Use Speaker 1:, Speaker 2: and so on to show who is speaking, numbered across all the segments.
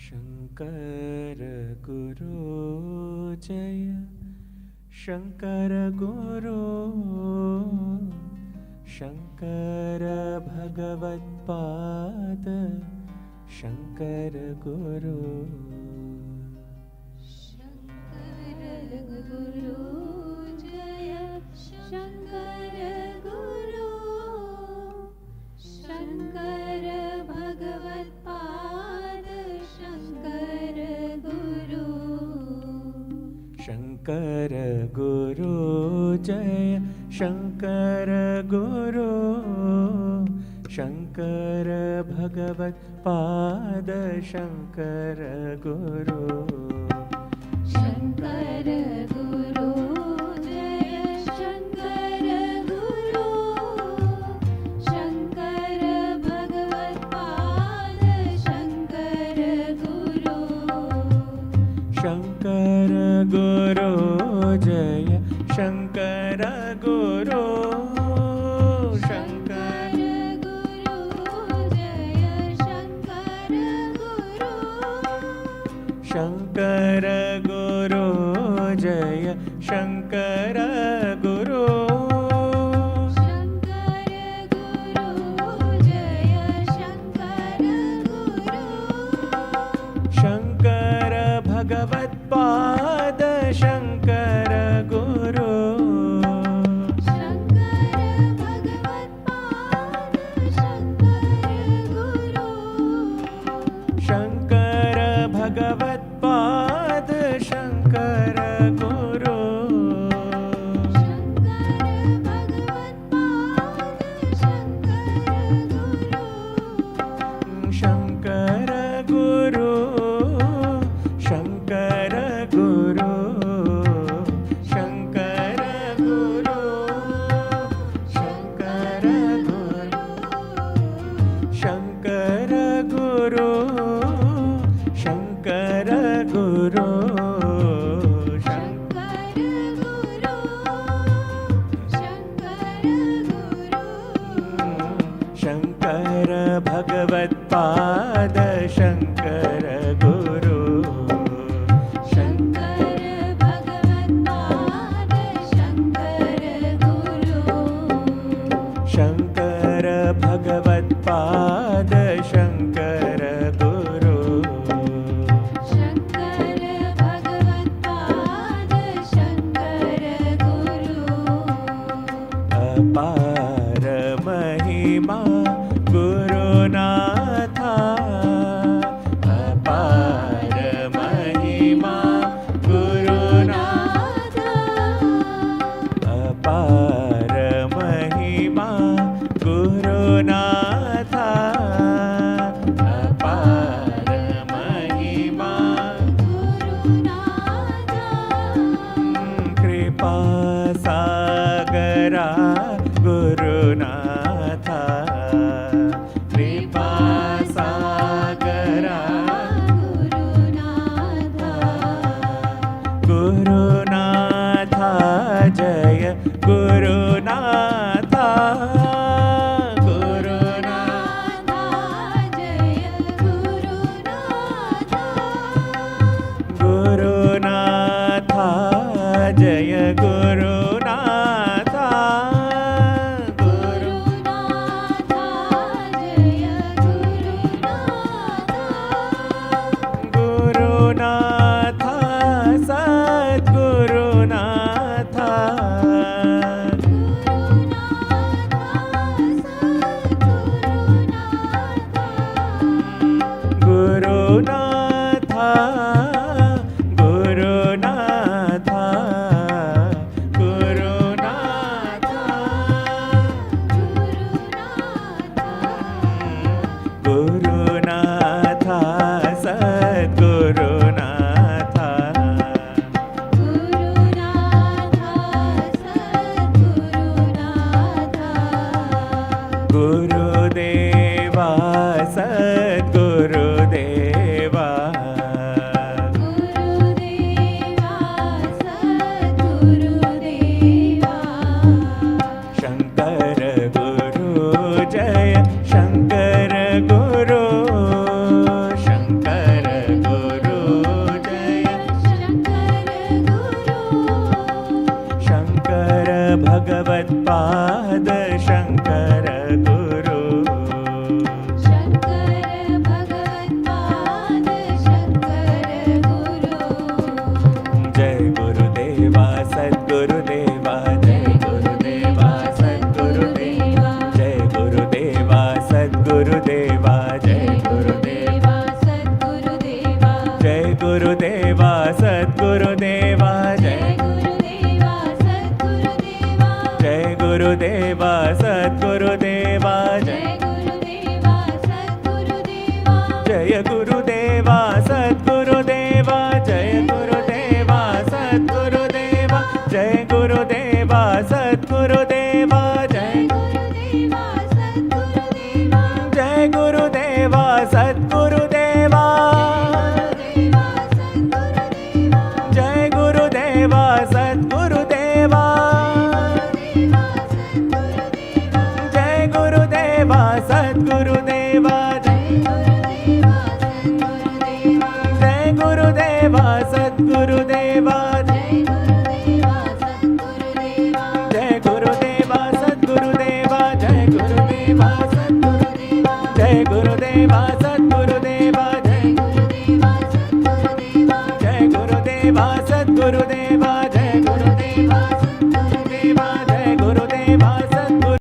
Speaker 1: शंकर गुरु जय शंकर गुरु शंकर भगवत्पाद शंकर गुरु
Speaker 2: शंकर गुरु जय शंकर गुरु शंकर भगवत्पाद शंकर गुरु
Speaker 1: शंकर गुरु जय शंकर गुरु शंकर भगवत्पाद शंकर गुरु
Speaker 2: शंकर गुरु जय शंकर गुरु शंकर भगवत्पाद शंकर गुरु
Speaker 1: शंकर गुरु जय शंकर गुरु
Speaker 2: शंकर गुरु जय शंकर गुरु
Speaker 1: शंकर गुरु जय भगवत्पाद शङ्कर गुरु
Speaker 2: शङ्कर भगवत्पाद शङ्कर गुरु
Speaker 1: शङ्कर भगवत्पाद शङ्कर गुरु
Speaker 2: शङ्कर भगवत्पाद शङ्कर गुरु
Speaker 1: अपार महिमा गुरुनाथा अपार महिमा गुरुनाथा अपार महिमा गुरुनाथा अपार महिमा
Speaker 2: गुरुनाथा
Speaker 1: कृपा सागरा गुरुनाथा कृपा सागरा
Speaker 2: गुरुनाथा
Speaker 1: गुरुनाथा जय गुरुनाथा गुरुनाथा
Speaker 2: जय गुरुनाथा
Speaker 1: गुरुनाथा जय गुरुनाथा
Speaker 2: गुरुनाथा जय गुरुनाथा
Speaker 1: गुरुनाथा सद्गुरुनाथा गुरुनाथा गुरुनाथा गुरुनाथा गुरुनाथा सद्गुरुनाथा गुरुदेवा सद्गुरुदेवा शङ्कर गुरु जय शङ्कर गुरु शङ्कर गुरु जय शङ्कर भगवत्पाद शङ्कर गुरु जय गुरुदेवा सद्गुरुदेवा जय गुरुदेवा सद्गुरुदेवा जय गुरुदेवा सद्गुरुदेवा जय गुरुदेवा जय गुरुदेवा सद्गुरुदेवा जय जय गुरुदेवा सद्गुरुदेवा जय जय गुरुदेवा सद्गुरुदेवा जय गुरुदेवा सद्गुरुदेवा जय गुरुदेवा सद्गुरुदेवा जय जय गुरुदेवा सद्गुरुदेवा जय गुरुदेवा सद्गुरुदेवा जय गुरुदेवा सद्गुरुदेवा जय गुरुदेवा सद्गुरुदेवा जय गुरुदेवा सद्गुरुदेवा जय गुरुदेवा सद्गुरुदेवा जय गुरुदेवा सद्गुरुदेवा जय जय गुरुदेवा सद्गुरुदेवा जय गुरुदेवा सद्गुरुदेवा जय गुरुदेवा सद्गुरु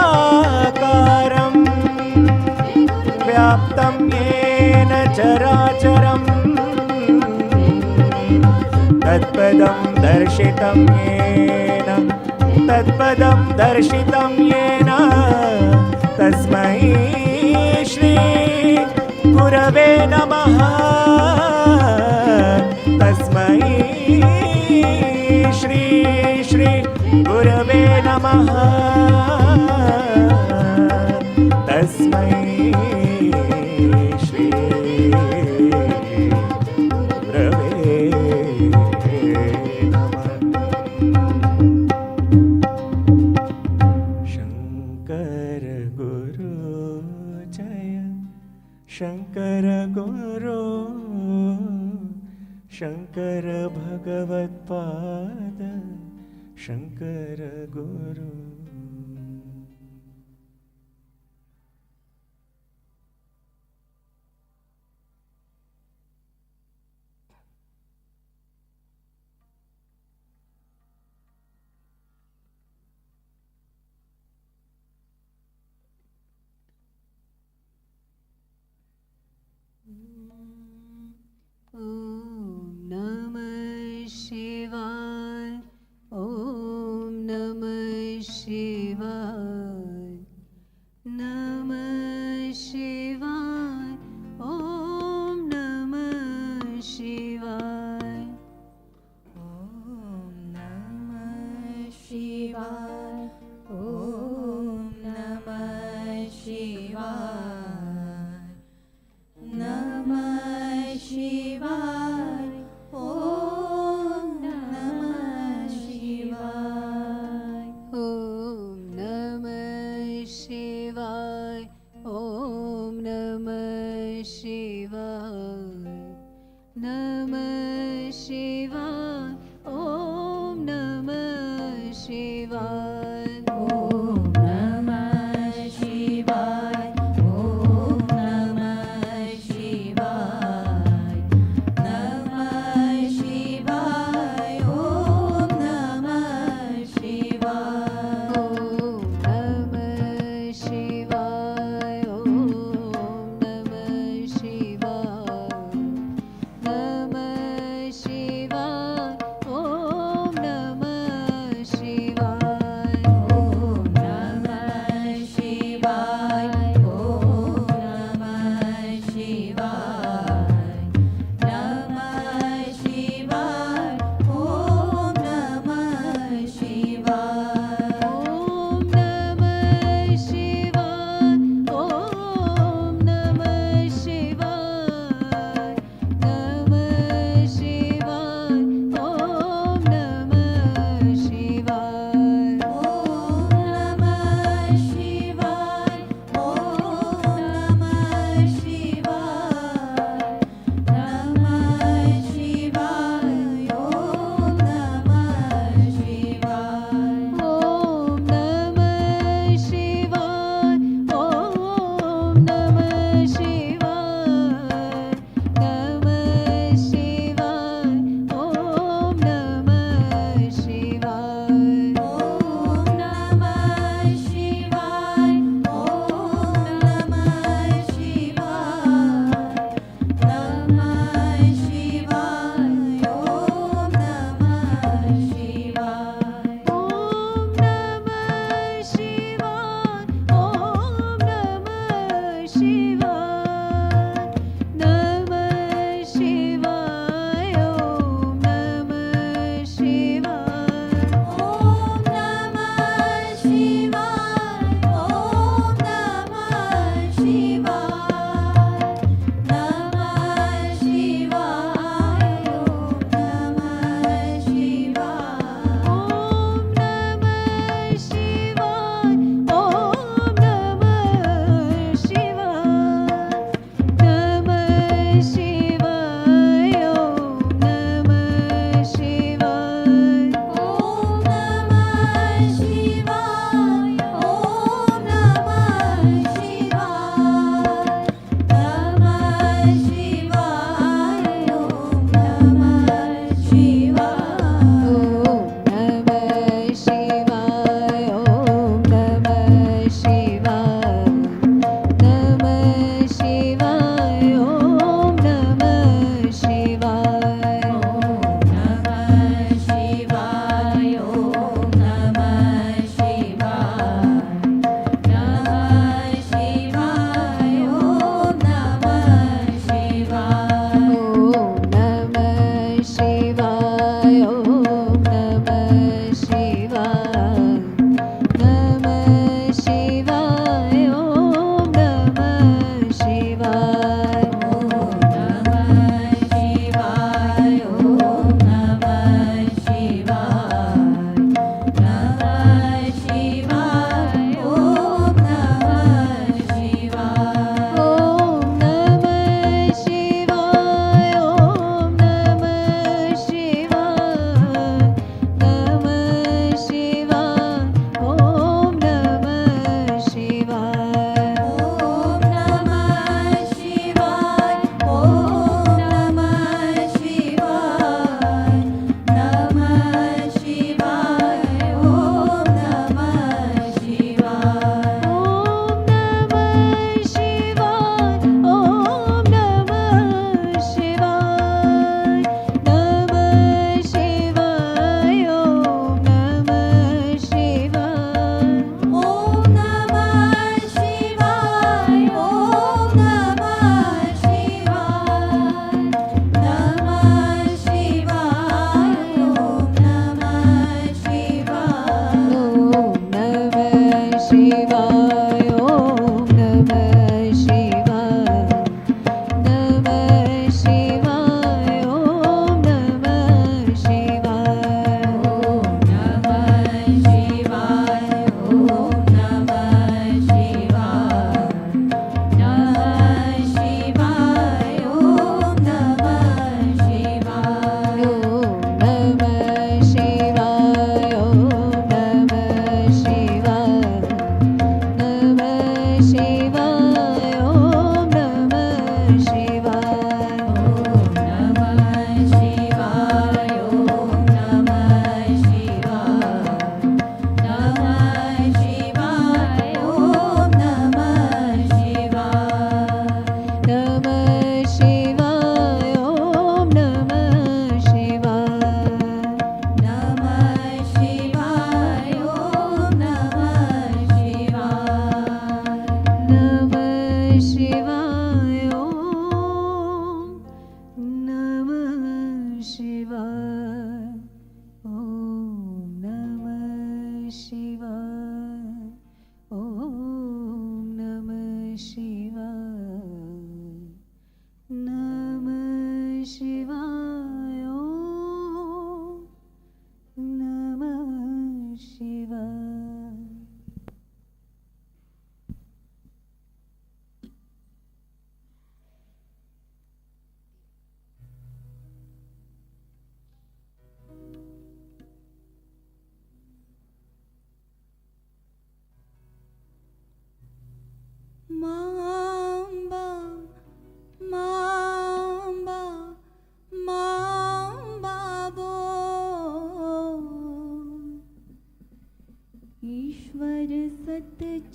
Speaker 1: अखण्डमण्डलाकारं व्याप्तं येन चराचरं तत्पदं दर्शितं येन तत्पदं दर्शितं येन तस्मै श्री गुरवे नमः तस्मै श्री श्री गुरवे नमः तस्मै श्री गुरवे नमः शङ्कर भगवत्पाद शङ्कर गुरु
Speaker 2: ॐ नमः शिवाय ॐ नमः शिवाय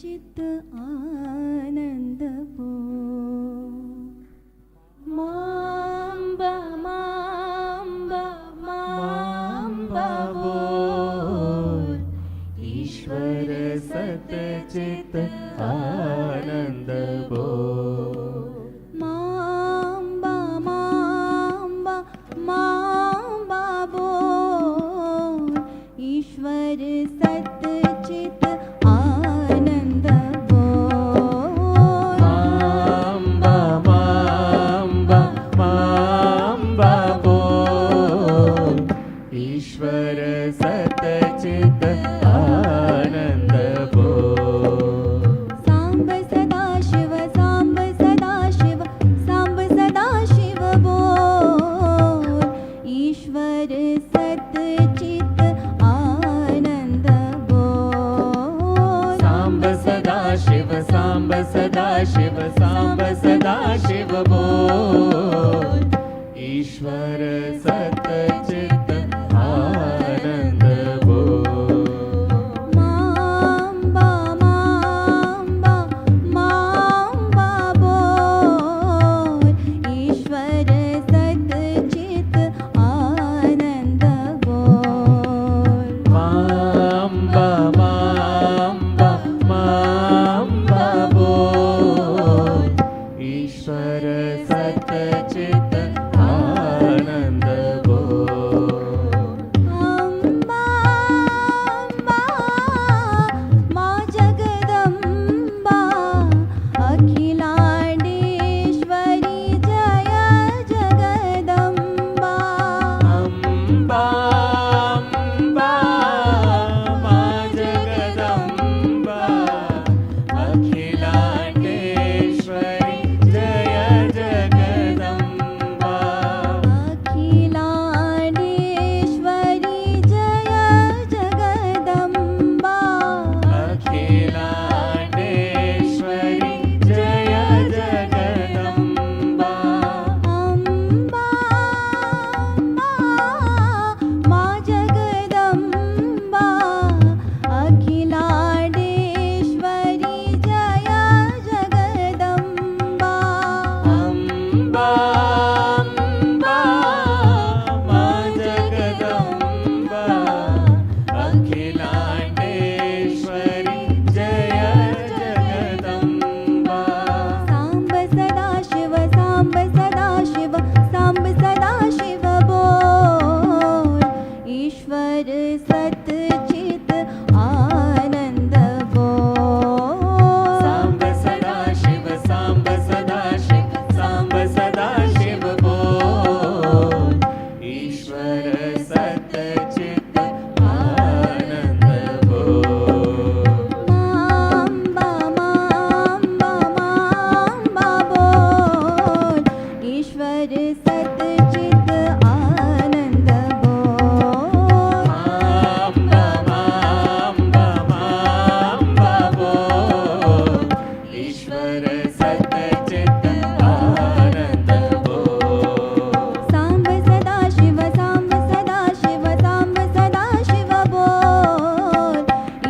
Speaker 2: चित आनंद बोल। मांबा मांबा मांबा बोल।
Speaker 1: ईश्वर सतचित आनंद बोल।
Speaker 2: मांबा मांबा मांबा बोल। ईश्वर सतचित आनंद बोल।
Speaker 1: मांबा मांबा मांबा बोल। ईश्वर सतचित आनंद बोल।
Speaker 2: सांब सदाशिव सांब सदाशिव सांब सदाशिव बोल। ईश्वर सतचित आनंद बोल।
Speaker 1: सांब सदाशिव सांब सदाशिव सांब सदाशिव बोल। ईश्वर सतचित आनंद बोल।
Speaker 2: मांबा मांबा मांबा बोल। ईश्वर सतचित आनंद बोल।
Speaker 1: मांबा मांबा मांबा बोल। ईश्वर सतचित आनंद बोल।
Speaker 2: अंबा अंबा मा जगदंबा अखिलांडेश्वरी जय जगदंबा।
Speaker 1: अम्बा अम्बा मा जगदम्बा अखिलांडेश्वरी जय जगदम्बा।
Speaker 2: अखिलांडेश्वरी जय जगदंबा।
Speaker 1: अखिलांडेश्वरी जय जगदम्बा।
Speaker 2: अंबा अंबा मा जगदंबा अखिलांडेश्वरी जय जगदंबा।
Speaker 1: अम्बा अम्बा मा जगदम्बा अखिलांडेश्वरी जय जगदम्बा।
Speaker 2: सांब सदाशिव सांब सदाशिव सांब सदाशिव बोल। ईश्वर सतचित आनंद बोल।
Speaker 1: सांब सदाशिव सांब सदाशिव सांब सदाशिव बोल। ईश्वर सतचित आनंद बोल।
Speaker 2: मांबा मांबा मांबा बोल। ईश्वर सतचित आनंद बोल।
Speaker 1: मांबा मांबा मांबा बोल। ईश्वर सतचित आनंद बोल।
Speaker 2: सांब सदाशिव सांब सदाशिव सांब सदाशिव बोल।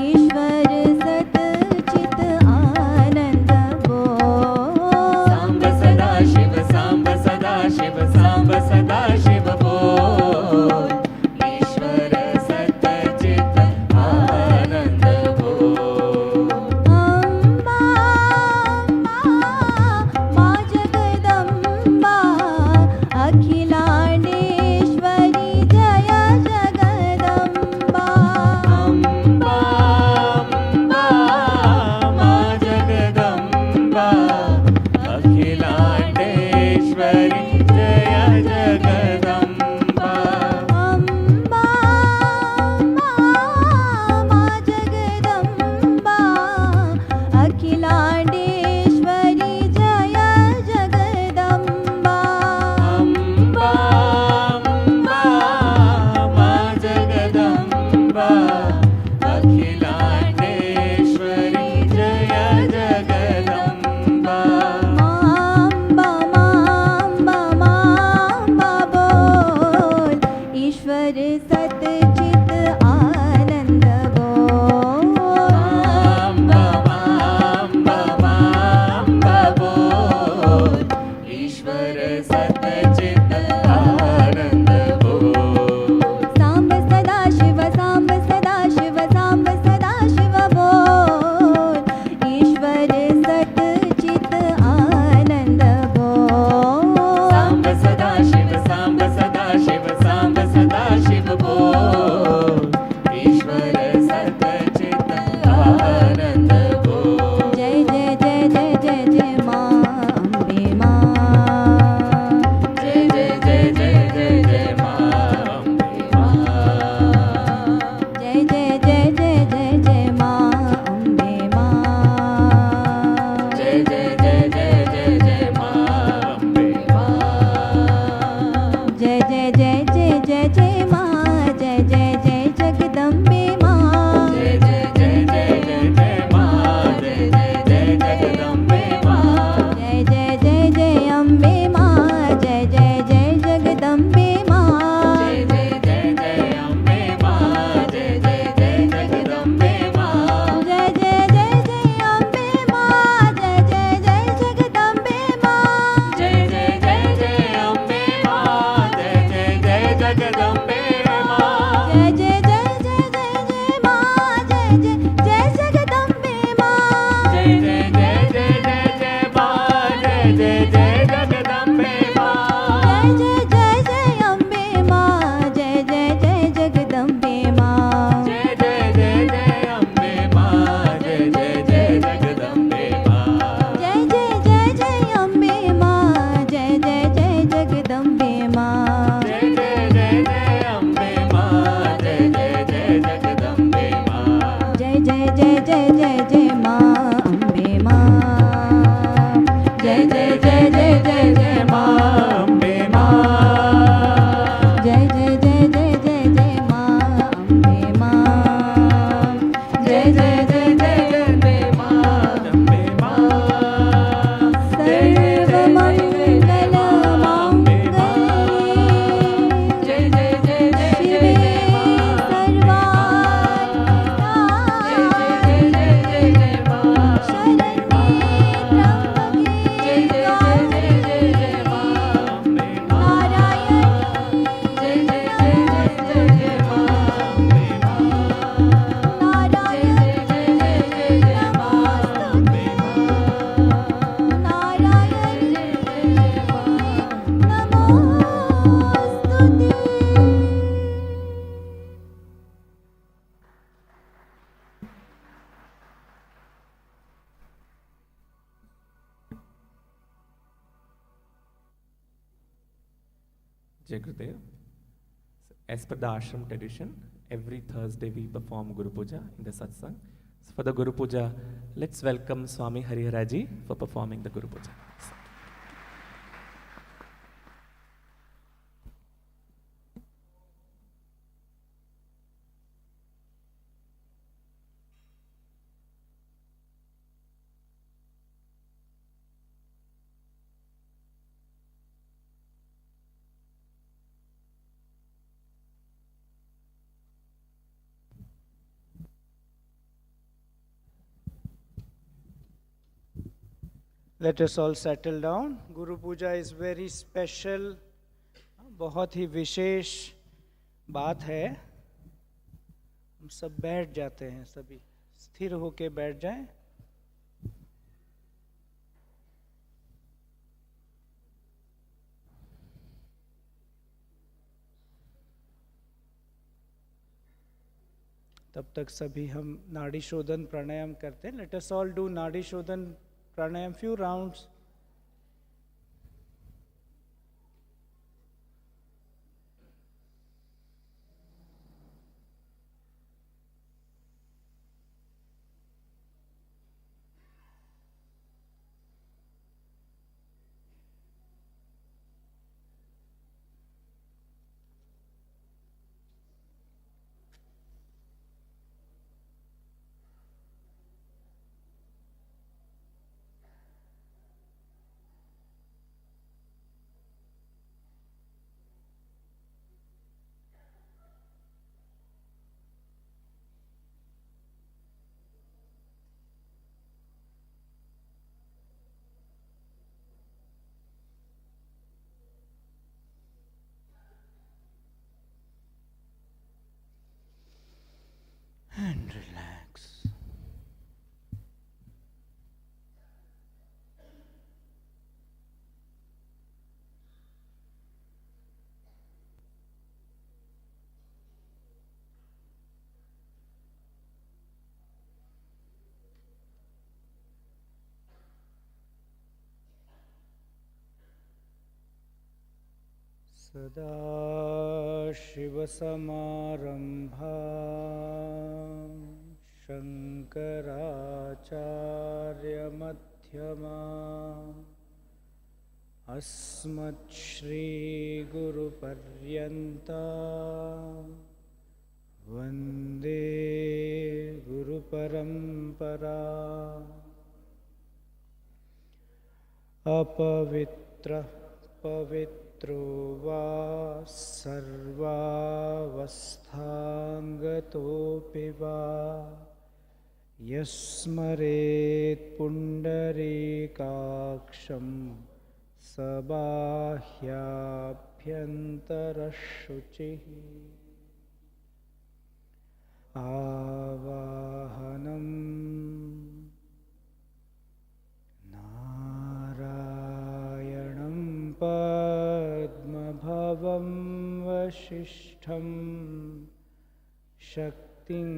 Speaker 2: ईश्वर सतचित आनंद बोल।
Speaker 1: सांब सदाशिव सांब सदाशिव सांब सदाशिव बोल। ईश्वर सतचित आनंद बोल।
Speaker 2: अंबा अंबा मा जगदंबा अखिलांडेश्वरी जय जगदंबा।
Speaker 1: अम्बा अम्बा मा जगदम्बा अखिलांडेश्वरी जय जगदम्बा।
Speaker 2: अंबा अंबा मा जगदंबा अखिलांडेश्वरी जय जगदंबा।
Speaker 1: अम्बा अम्बा मा जगदम्बा अखिलांडेश्वरी जय जगदम्बा।
Speaker 2: मांबा मांबा मांबा बोल। ईश्वर सतचित आनंद बोल।
Speaker 1: मांबा
Speaker 2: जय जय जय जय माँ जय जय जय जगदम्बे माँ
Speaker 1: जय जय जय जय जय जय माँ जय जय जय जगदम्बे माँ
Speaker 2: जय जय जय जय अम्बे माँ जय जय जय जगदम्बे माँ
Speaker 1: जय जय जय जय अम्बे माँ जय जय जय जगदम्बे माँ
Speaker 2: जय जय जय जय अम्बे माँ जय जय जय जगदम्बे माँ
Speaker 1: जय जय जय जय अम्बे माँ जय जय जय जगदम्बे माँ
Speaker 2: जय जय जय जय जय जय माँ जय जय जय जगदम्बे माँ
Speaker 1: जय जय जय जय जय जय माँ जय जय जय जगदम्बे माँ
Speaker 2: जय जय जय जय अम्बे माँ जय जय जय जगदम्बे माँ
Speaker 1: जय जय जय जय अम्बे माँ जय जय जय जगदम्बे माँ
Speaker 2: जय जय जय जय अम्बे माँ जय जय जय जगदम्बे माँ
Speaker 1: जय जय जय जय अम्बे माँ जय जय जय जगदम्बे माँ
Speaker 2: जय जय जय जय जय जय माँ अम्बे माँ जय जय जय जय जय जय माँ
Speaker 1: अम्बे माँ
Speaker 2: जय जय जय जय जय जय माँ अम्बे माँ जय जय जय जय
Speaker 1: अम्बे माँ अम्बे माँ
Speaker 2: सर्वमङ्गल माङ्गल्ये
Speaker 1: जय जय जय जय
Speaker 2: शिवे
Speaker 1: जय माँ
Speaker 2: सर्वार्थदा
Speaker 1: जय जय जय जय माँ
Speaker 2: शरण्ये त्र्यम्बके
Speaker 1: जय जय जय जय जय माँ अम्बे माँ
Speaker 2: नारायणी
Speaker 1: जय जय जय जय जय माँ अम्बे माँ
Speaker 2: नारायणी
Speaker 1: जय जय जय जय माँ अम्बे माँ
Speaker 2: नारायणी नमोस्तुते
Speaker 3: Jai Gurudev. As per the ashram tradition, every Thursday we perform Guru Puja in the Satsang. So for the Guru Puja, let's welcome Swami Hariharaji for performing the Guru Puja.
Speaker 4: Let us all settle down. Guru Puja is very special. बहुत ही विशेष बात है. हम सब बैठ जाते हैं, सभी स्थिर होके बैठ जाएं. तब तक सभी हम नाड़ी शोधन प्राणायाम करते हैं. Let us all do नाड़ी शोधन प्राणायाम few rounds. And relax. सदाशिवसमारम्भां शङ्कराचार्यमध्यमाम् अस्मच्छ्रीगुरुपर्यन्ता वन्दे गुरुपरम्परा। अपवित्रः पवित्रो वा सर्वावस्थाङ्गतोऽपि वा यस्मरेत् पुण्डरीकाक्षं स बाह्याभ्यन्तरशुचिः। आवाहनं नारायणं पद्मभवं वसिष्ठं शक्तिं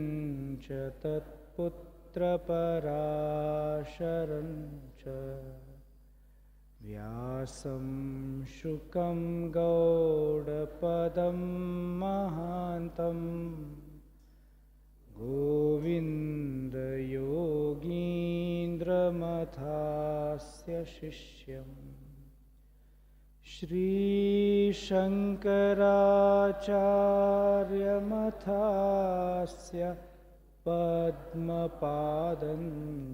Speaker 4: च तत्पुत्रपराशरं च व्यासं शुकं गौडपदं महान्तम् गोविन्दयोगीन्द्रमथास्य शिष्यम् श्रीशङ्कराचार्यमथास्य पद्मपादं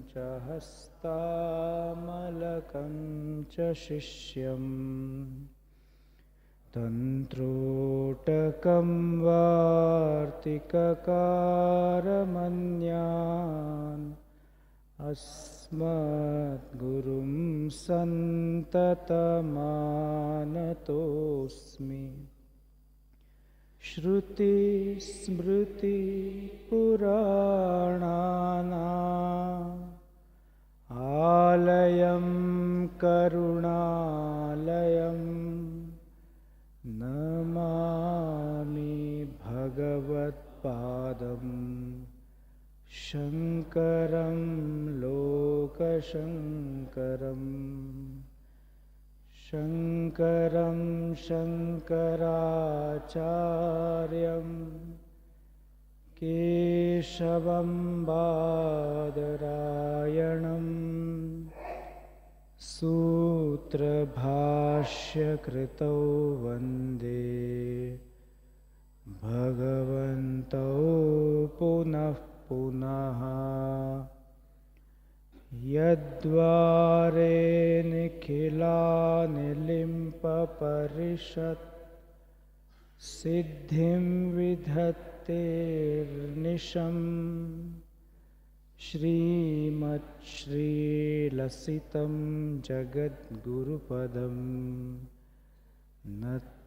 Speaker 4: च हस्तामलकं च शिष्यम् तन्त्रोटकं वार्तिककारमन्यान् अस्मद्गुरुं सन्ततमानतोऽस्मि। श्रुतिस्मृतिपुराणानाम् आलयं करुणालयम् नमामि भगवत्पादं शङ्करं लोकशङ्करम्। शङ्करं शङ्कराचार्यं केशवं बादरायणम् सूत्रभाष्यकृतौ वन्दे भगवन्तौ पुनः पुनः। यद्वारे निखिलानिलिम्पपरिषत् सिद्धिं विधत्तेर्निशम् श्रीमच्छ्रीलसितं जगद्गुरुपदं नत्वात्मतृप्तिं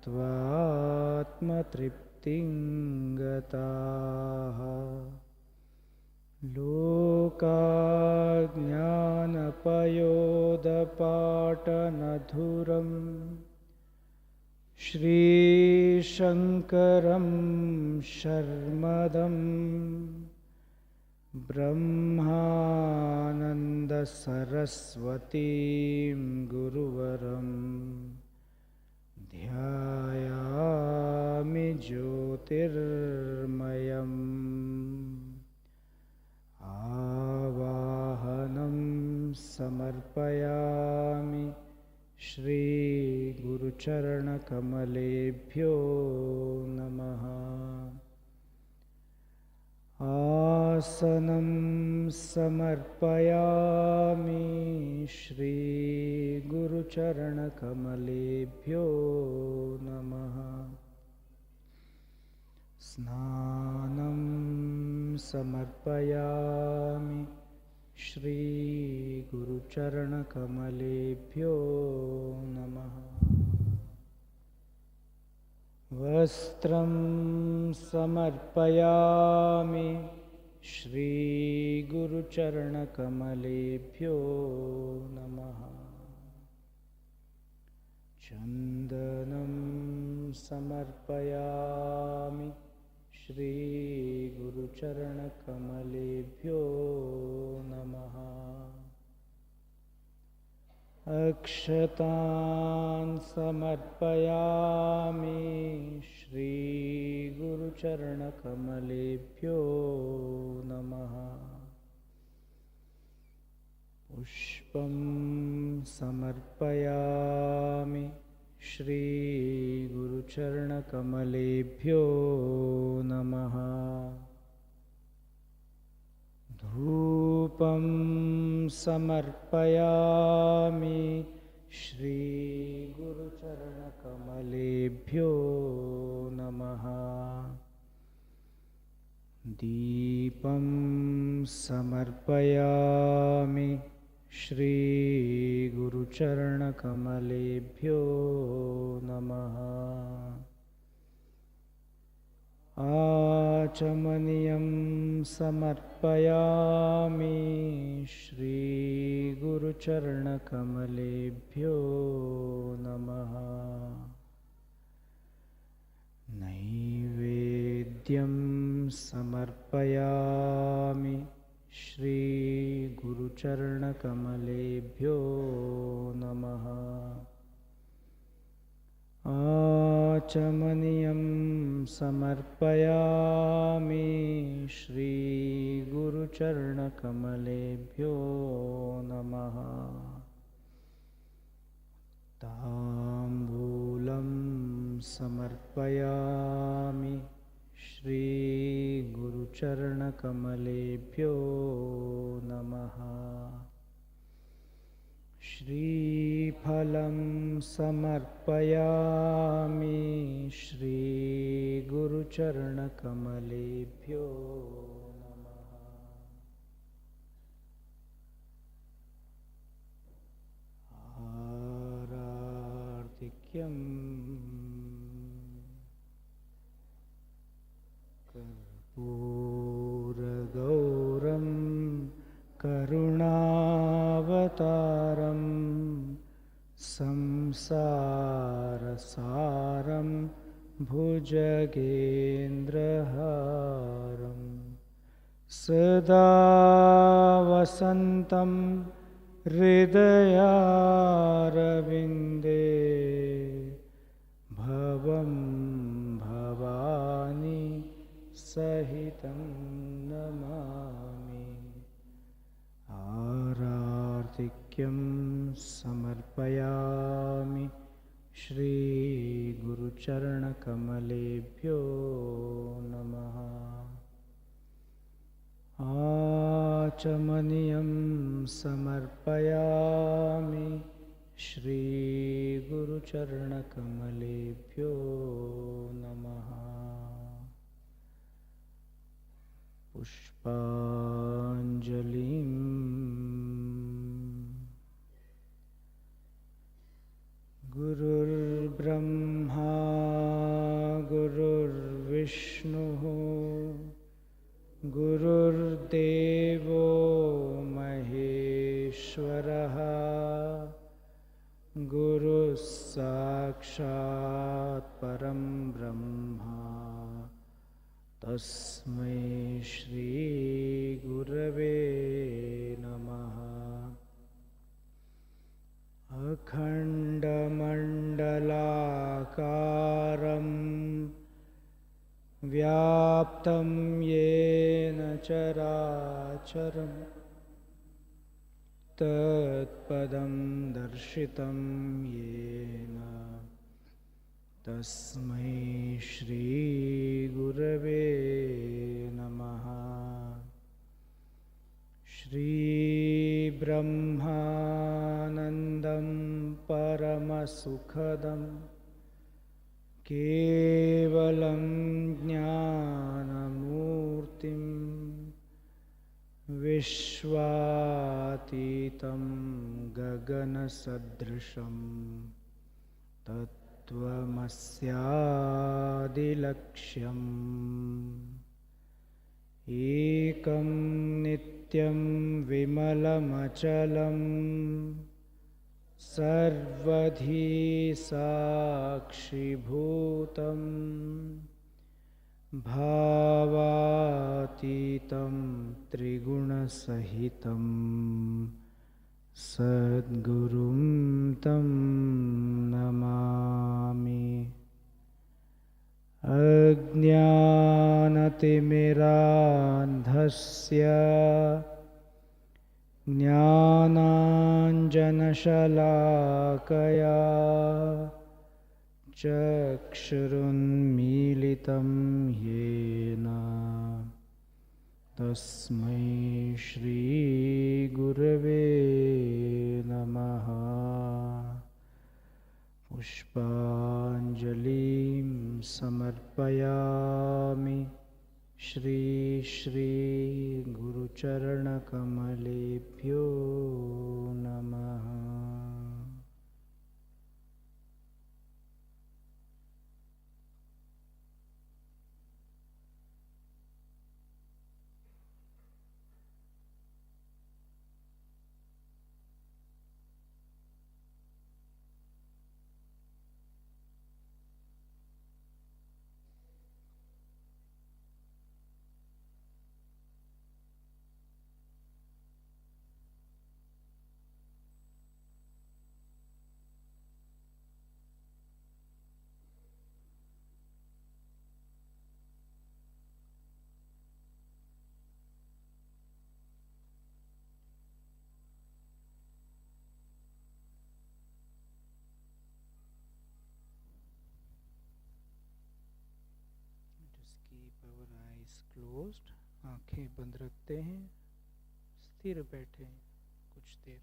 Speaker 4: गताः। लोकाज्ञानपयोदपाटनधुरं श्रीशङ्करं शर्मदम् ब्रह्मानन्दसरस्वतीं गुरुवरं ध्यायामि ज्योतिर्मयम्। आवाहनं समर्पयामि श्रीगुरुचरणकमलेभ्यो नमः। आसनं समर्पयामि श्रीगुरुचरणकमलेभ्यो नमः। स्नानं समर्पयामि श्रीगुरुचरणकमलेभ्यो नमः। वस्त्रं समर्पयामि श्रीगुरुचरणकमलेभ्यो नमः। चन्दनं समर्पयामि श्रीगुरुचरणकमलेभ्यो नमः। अक्षतान् समर्पयामि श्रीगुरुचरणकमलेभ्यो नमः। पुष्पं समर्पयामि श्रीगुरुचरणकमलेभ्यो नमः। धूपं समर्पयामि श्रीगुरुचरणकमलेभ्यो नमः। दीपं समर्पयामि श्रीगुरुचरणकमलेभ्यो नमः। आचमनीयं समर्पयामि श्रीगुरुचरणकमलेभ्यो नमः। नैवेद्यं समर्पयामि श्रीगुरुचरणकमलेभ्यो नमः। आचमनीयं समर्पयामि श्रीगुरुचरणकमलेभ्यो नमः। ताम्बूलं समर्पयामि श्रीगुरुचरणकमलेभ्यो नमः। श्रीफलं समर्पयामि श्रीगुरुचरणकमलेभ्यो नमः। आरार्तिक्यं कर्पूरगौरं करुणावतारं संसारसारं भुजगेन्द्रहारं सदा वसन्तं हृदयारविन्दे भवं भवानी सहितं नमामि। आरार्तिक्यं समर्पयामि श्रीगुरुचरणकमलेभ्यो नमः। आचमनीयं समर्पयामि श्रीगुरुचरणकमलेभ्यो नमः। पुष्पाञ्जलिं गुरुर्ब्रह्मा गुरुर्विष्णुः गुरुर्देवो महेश्वरः गुरुः साक्षात् परं ब्रह्मा तस्मै श्रीगुरवे नमः। अखण्डमण्डलाकारं व्याप्तं येन चराचरं तत्पदं दर्शितं येन तस्मै श्रीगुरवे नमः। श्रीब्रह्मानन्दं परमसुखदं केवलं ज्ञानमूर्तिं विश्वातीतं गगनसदृशं तत्त्वमस्यादिलक्ष्यम् एकं नित्यं विमलमचलं सर्वधी साक्षिभूतं भावातीतं त्रिगुणसहितं सद्गुरुं तं नमामि। अज्ञानतिमिरान्धस्य ज्ञानाञ्जनशलाकया चक्षुरुन्मीलितं येन तस्मै श्रीगुरवे नमः। पुष्पाञ्जलिं समर्पयामि श्री श्री गुरुचरणकमलेभ्यो नमः। Keep our eyes closed, आंखें बंद रखते हैं, स्थिर बैठे हैं कुछ देर।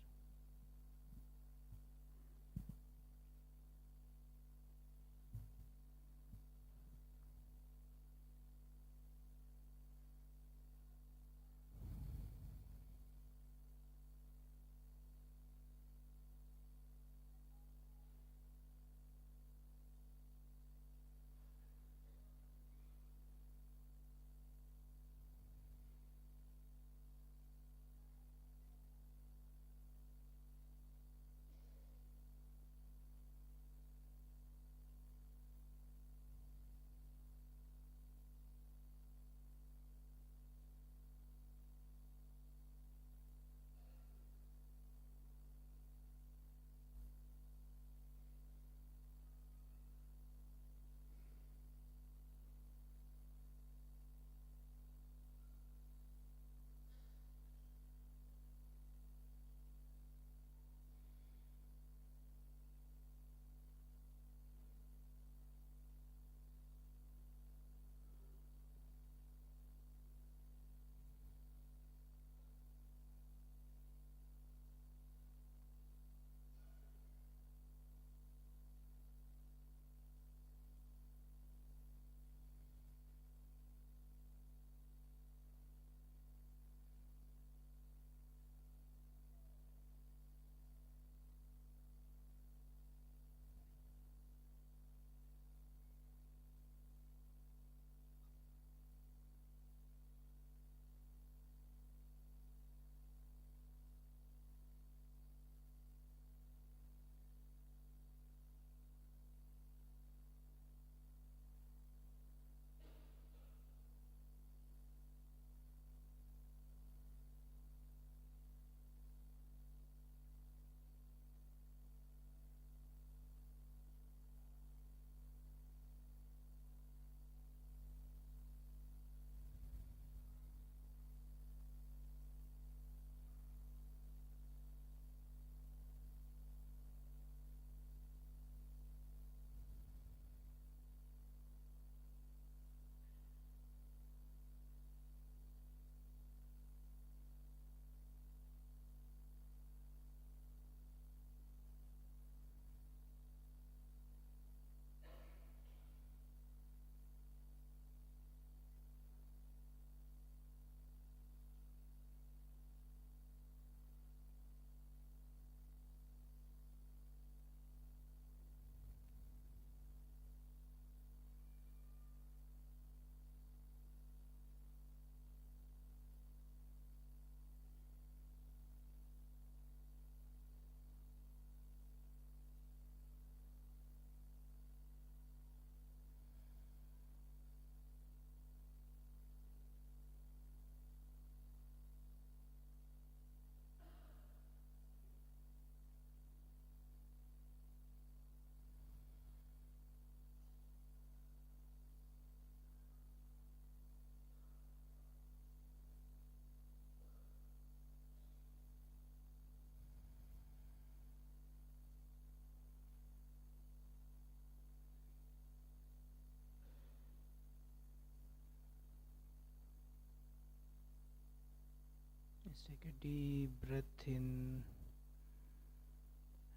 Speaker 4: take a deep breath in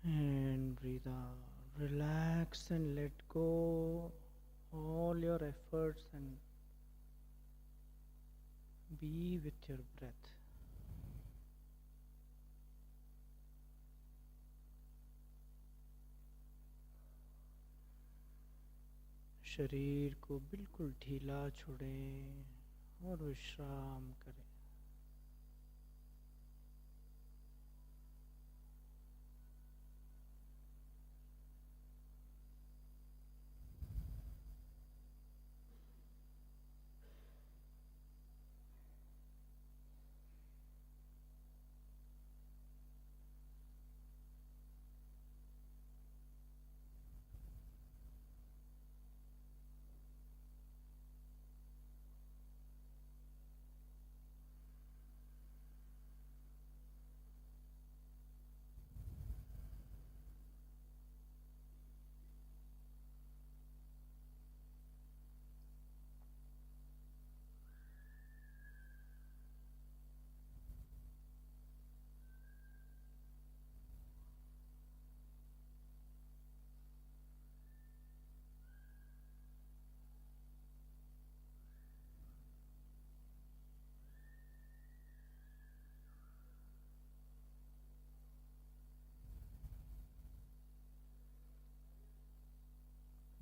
Speaker 4: and breathe out. Relax and let go all your efforts and be with your breath. शरीर को बिल्कुल ढीला छोड़ें और विश्राम करें.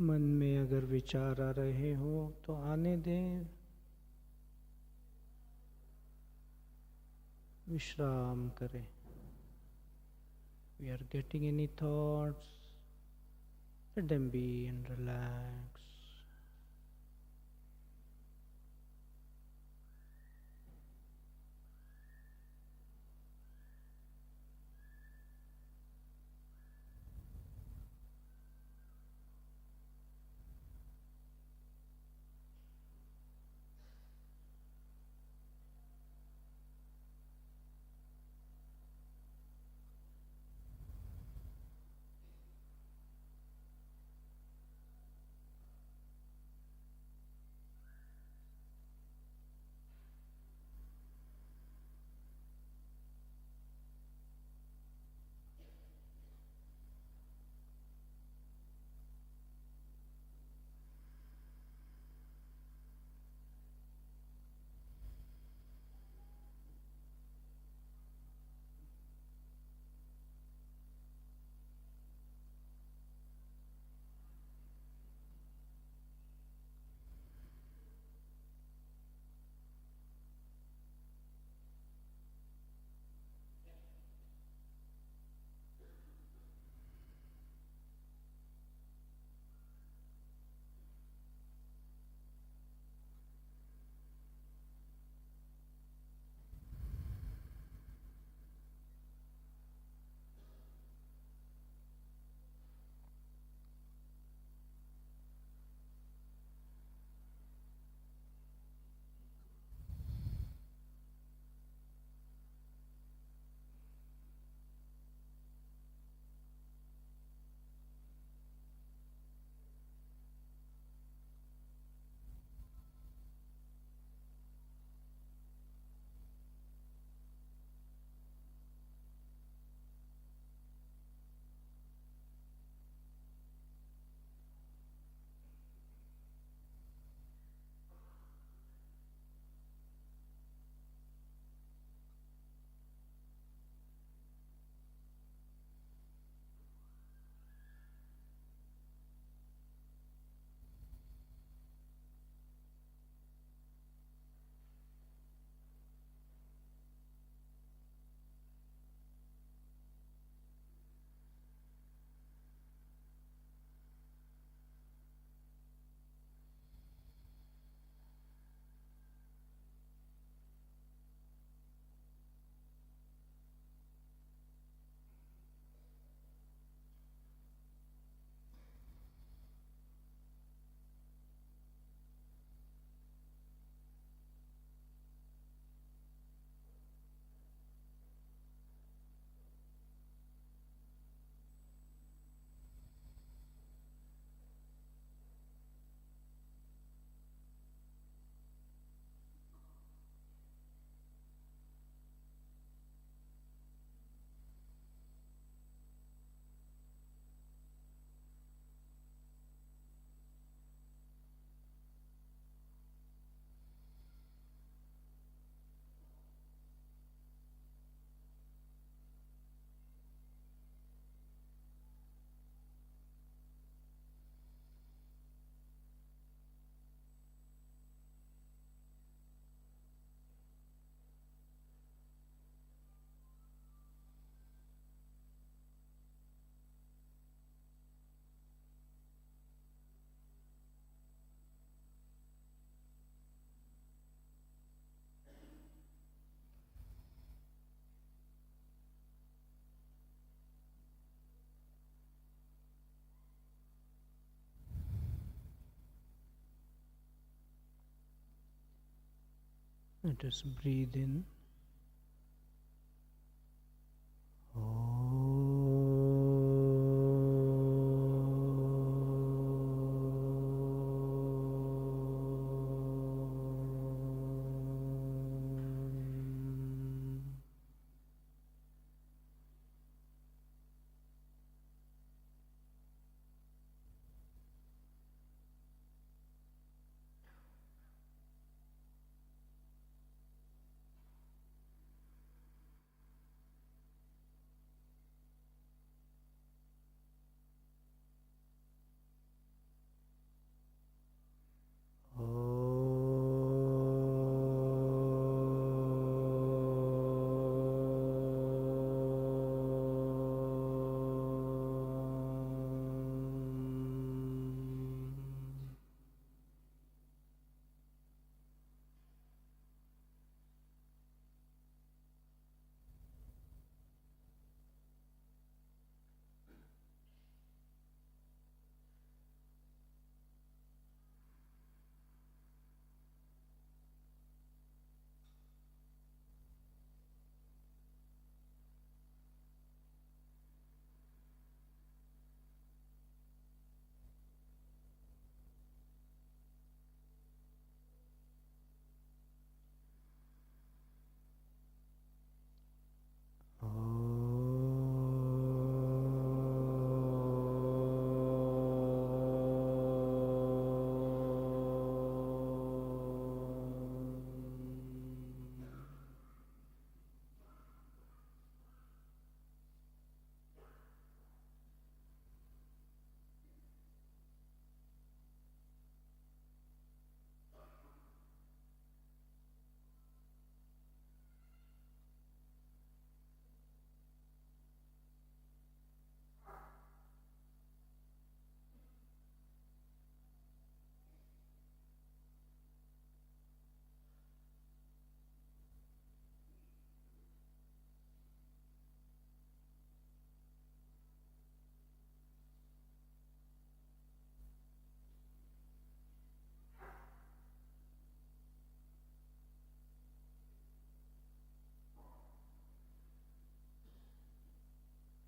Speaker 4: मन में अगर विचार आ रहे हो तो आने दें. विश्राम करें. We are getting any thoughts, let them be and relax. Let us breathe in.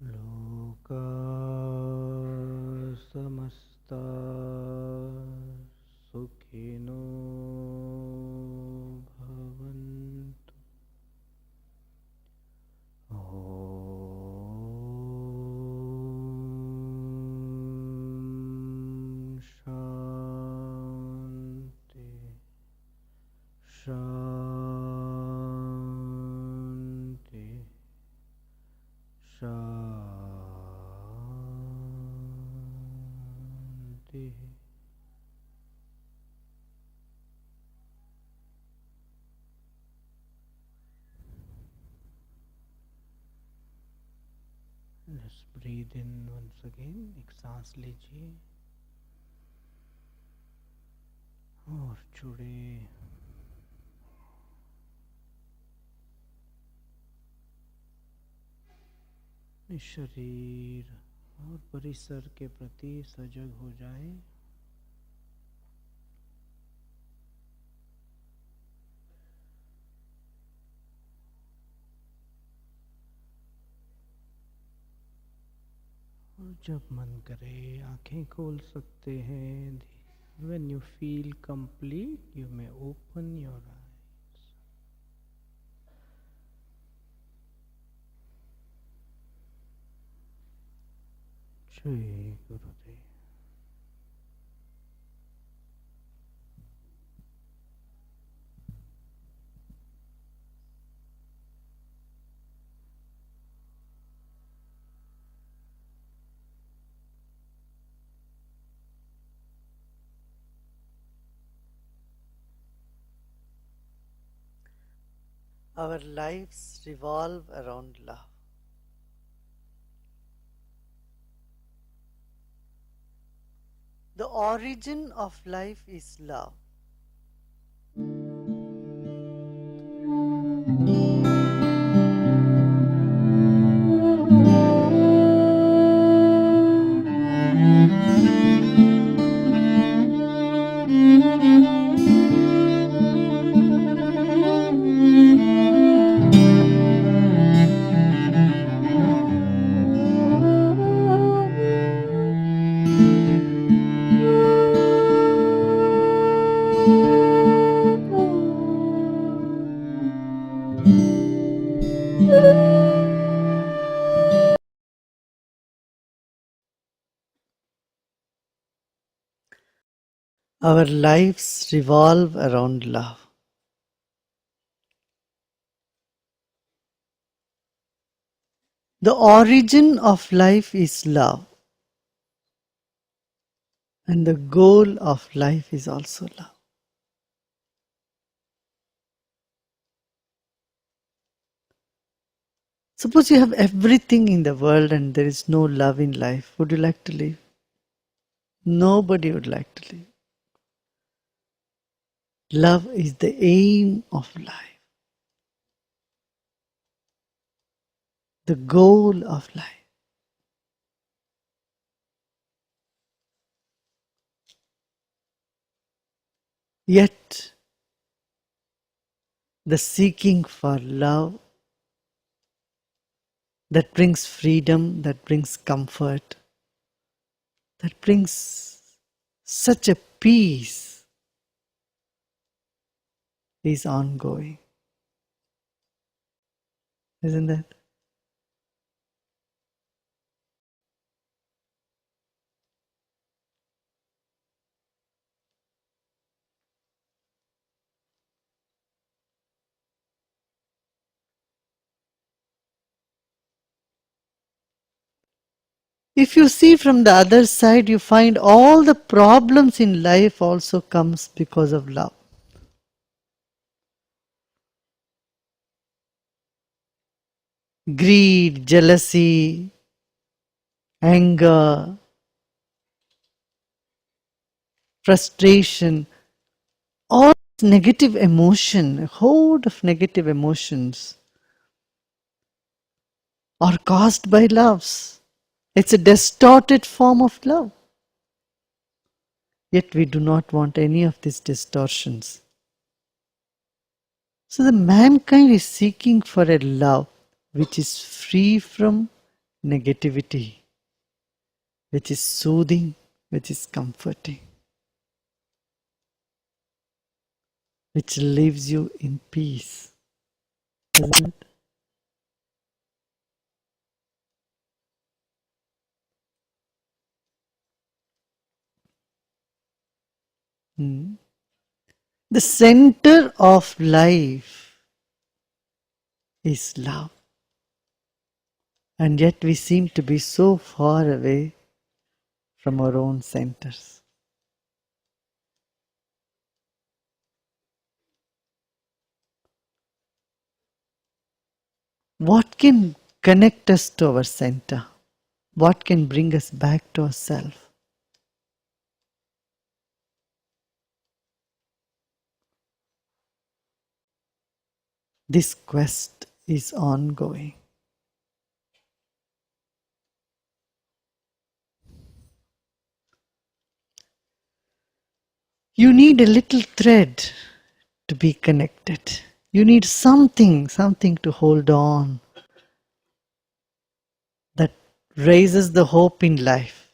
Speaker 4: लोका समस्ता सुखिनो भवन्तु। ॐ शान्ति शान्ति शान्ति। Let's breathe in once again. एक सांस लीजिए और छोड़े। अपने शरीर और परिसर के प्रति सजग हो जाए। और जब मन करे आंखें खोल सकते हैं। When you feel complete, you may open your eyes. जय गुरुदेव।
Speaker 5: Our lives revolve around love. The origin of life is love. Our lives revolve around love. The origin of life is love, and the goal of life is also love. Suppose you have everything in the world and there is no love in life. Would you like to live? Nobody would like to live. Love is the aim of life, the goal of life. Yet, the seeking for love that brings freedom, that brings comfort, that brings such a peace is ongoing. Isn't that? If you see from the other side, you find all the problems in life also comes because of love. Greed, jealousy, anger, frustration, all negative emotion, a horde of negative emotions are caused by loves. It's a distorted form of love. Yet we do not want any of these distortions. So the mankind is seeking for a love which is free from negativity, which is soothing, which is comforting, which leaves you in peace. Isn't it? Hmm. The center of life is love. And yet we seem to be so far away from our own centers. What can connect us to our center? What can bring us back to ourselves? This quest is ongoing. You need a little thread to be connected. You need something to hold on that raises the hope in life,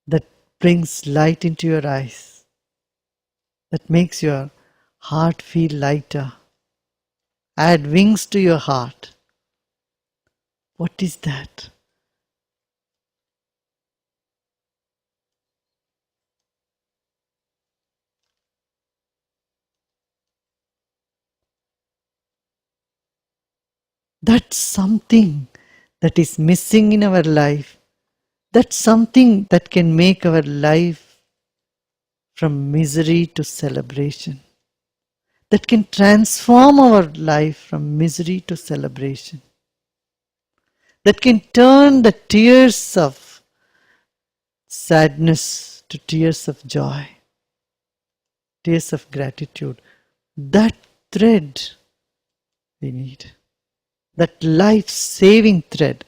Speaker 5: that brings light into your eyes, that makes your heart feel lighter. Add wings to your heart. What is that? That's something that is missing in our life. That's something that can make our life from misery to celebration. That can transform our life from misery to celebration. That can turn the tears of sadness to tears of joy, tears of gratitude. That thread we need. That life-saving thread.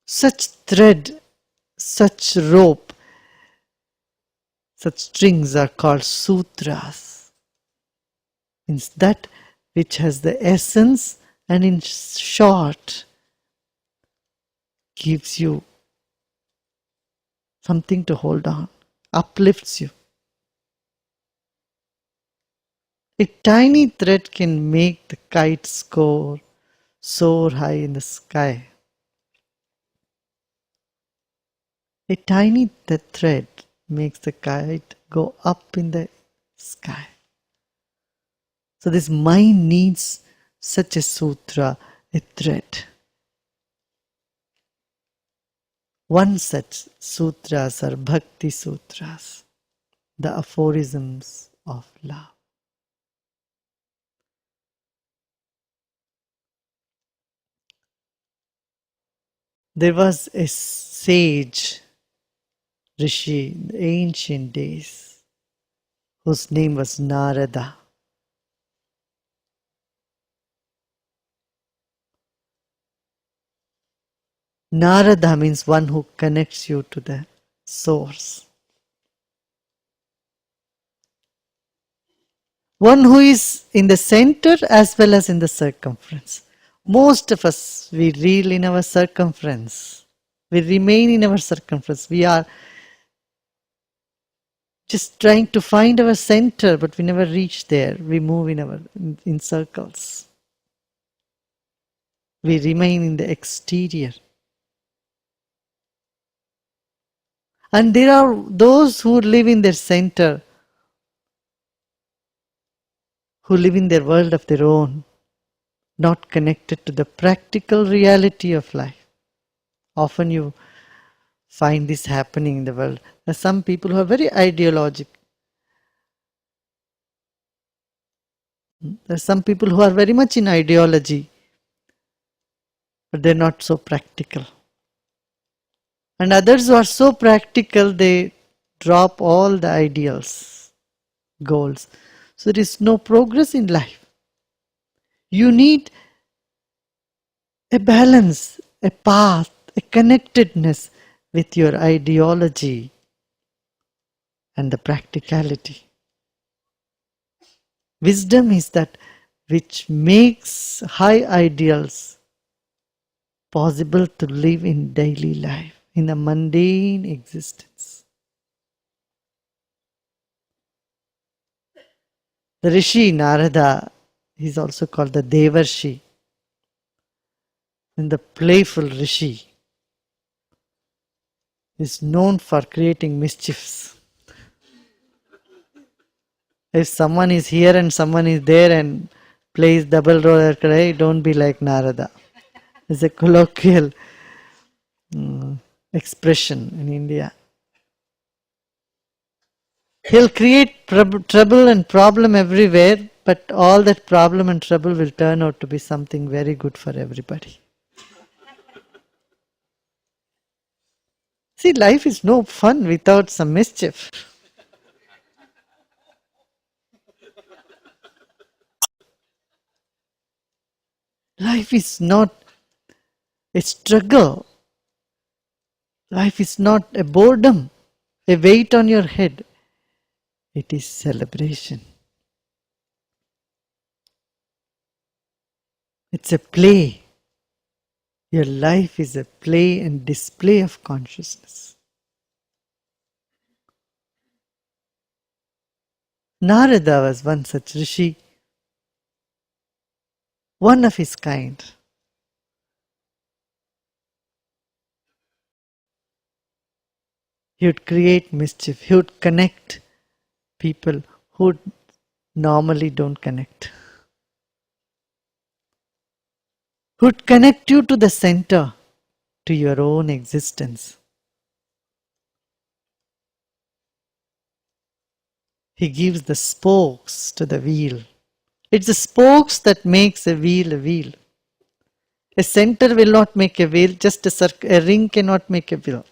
Speaker 5: Such thread, such rope, such strings are called sutras. It's that which has the essence and in short gives you something to hold on, uplifts you. A tiny thread can make the kite soar soar high in the sky. A tiny thread makes the kite go up in the sky. So this mind needs such a sutra, a thread. One such sutras are Bhakti Sutras, the aphorisms of love. There was a sage, Rishi, in the ancient days, whose name was Narada. Narada means one who connects you to the source. One who is in the center as well as in the circumference. Most of us, we reel in our circumference. We remain in our circumference. We are just trying to find our center, but we never reach there. We move in circles. We remain in the exterior. And there are those who live in their center, who live in their world of their own, not connected to the practical reality of life. Often you find this happening in the world. There are some people who are very ideological. There are some people who are very much in ideology, but they're not so practical. And others who are so practical, they drop all the ideals, goals. So there is no progress in life. You need a balance, a path, a connectedness with your ideology and the practicality. Wisdom is that which makes high ideals possible to live in daily life, in a mundane existence. The Rishi Narada is also called the Devarshi, and the playful Rishi is known for creating mischiefs. If someone is here and someone is there and plays double roller, don't be like Narada. It's a colloquial expression in India. He'll create trouble and problem everywhere, but all that problem and trouble will turn out to be something very good for everybody. See, life is no fun without some mischief. Life is not a struggle. Life is not a boredom, a weight on your head. It is celebration. It's a play. Your life is a play and display of consciousness. Narada was one such rishi, one of his kind. He would create mischief. He would connect people who normally don't connect. He would connect you to the center, to your own existence. He gives the spokes to the wheel. It's the spokes that makes a wheel a wheel. A center will not make a wheel, just a ring cannot make a wheel.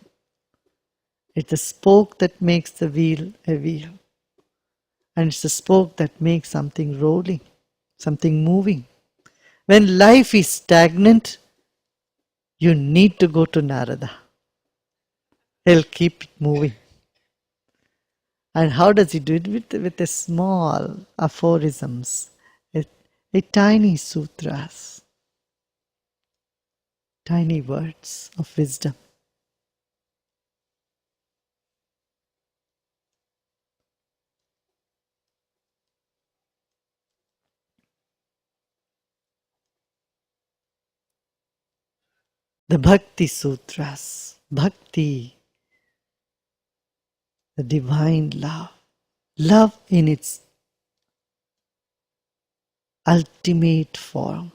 Speaker 5: It's the spoke that makes the wheel a wheel. And it's the spoke that makes something rolling, something moving. When life is stagnant, you need to go to Narada. He'll keep it moving. And how does he do it? With a small aphorisms, a tiny sutras, tiny words of wisdom. the Bhakti Sutras. Bhakti, the divine love. Love in its ultimate form.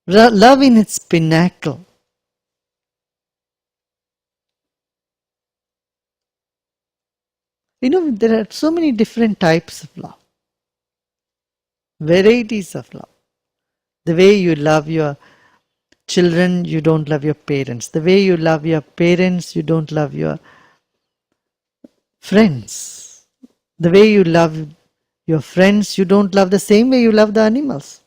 Speaker 5: Love in its pinnacle. There are so many different types of love, varieties of love. The way you love your children, you don't love your parents. The way you love your parents, you don't love your friends. The way you love your friends, you don't love the same way you love the animals.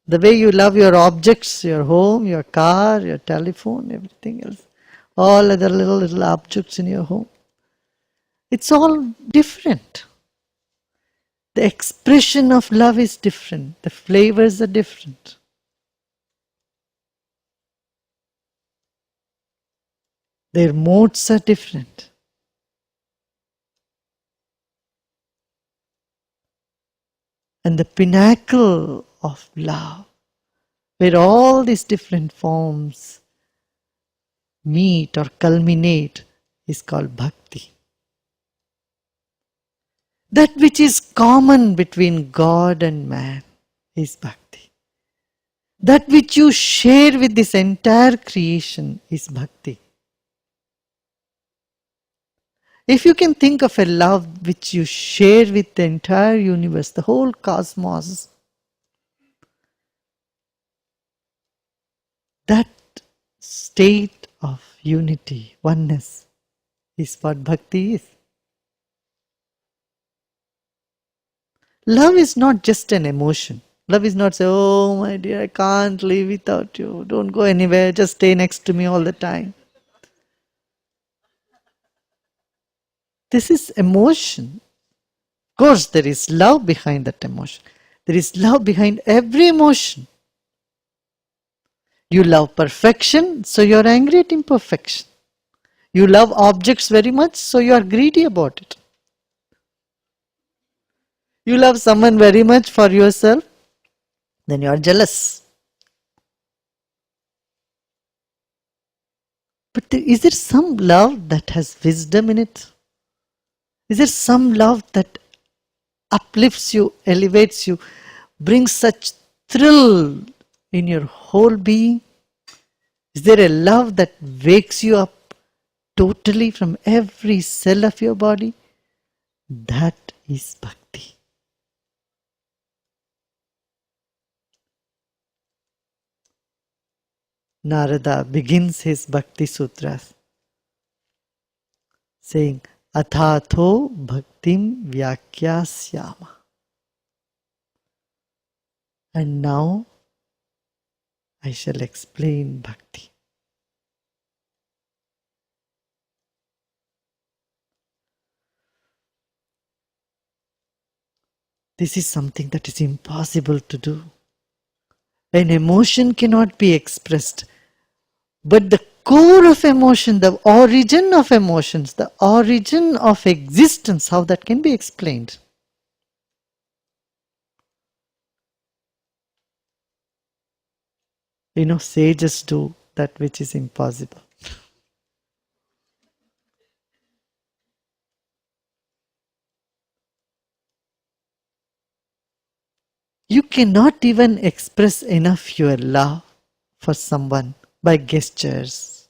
Speaker 5: The way you love your objects, your home, your car, your telephone, everything else. All other little objects in your home. It's all different. The expression of love is different. The flavors are different. Their modes are different. And the pinnacle of love, where all these different forms meet or culminate, is called bhakti. That which is common between God and man is bhakti. That which you share with this entire creation is bhakti. If you can think of a love which you share with the entire universe, the whole cosmos, that state of unity, oneness, is what bhakti is. Love is not just an emotion. Love is not say, oh my dear, I can't live without you. Don't go anywhere, just stay next to me all the time. This is emotion. Of course, there is love behind that emotion. There is love behind every emotion. You love perfection, so you are angry at imperfection. You love objects very much, so you are greedy about it. You love someone very much for yourself, then you are jealous. But is there some love that has wisdom in it? Is there some love that uplifts you, elevates you, brings such thrill in your whole being? Is there a love that wakes you up totally from every cell of your body? That is bhakti. Narada begins his Bhakti Sutras saying, Athatho bhaktim vyakyasyama. And now I shall explain bhakti. This is something that is impossible to do. An emotion cannot be expressed. But the core of emotion, the origin of emotions, the origin of existence, how that can be explained? Sages do that which is impossible. You cannot even express enough your love for someone by gestures,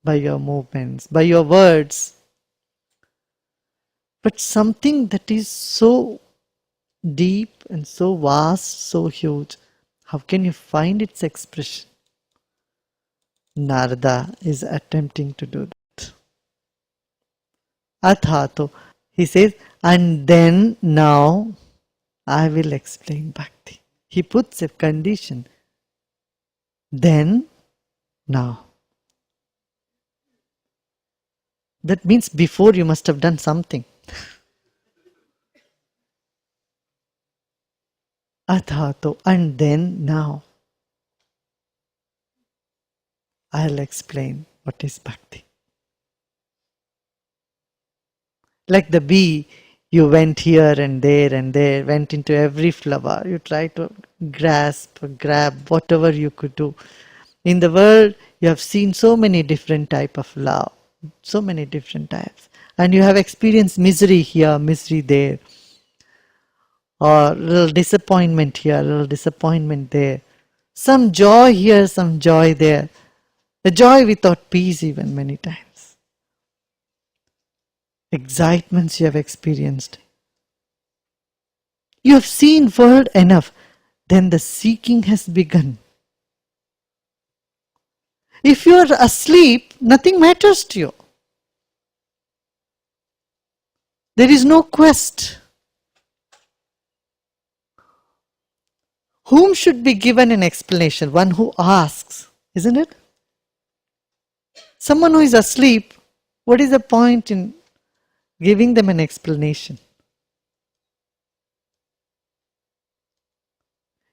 Speaker 5: by your movements, by your words. But something that is so deep and so vast, so huge, how can you find its expression? Narada is attempting to do that. Athato, he says, and then now I will explain bhakti. He puts a condition. Then, now. That means before you must have done something. Athato, and then, now. I'll explain what is bhakti. Like the bee, you went here and there, went into every flower. You try to grasp, grab, whatever you could do. In the world, you have seen so many different types of love, so many different types. And you have experienced misery here, misery there, or a little disappointment here, a little disappointment there. Some joy here, some joy there. The joy without peace even many times. Excitements you have experienced. You have seen world enough. Then the seeking has begun. If you are asleep, nothing matters to you. There is no quest. Whom should be given an explanation? One who asks, isn't it? Someone who is asleep, what is the point in giving them an explanation?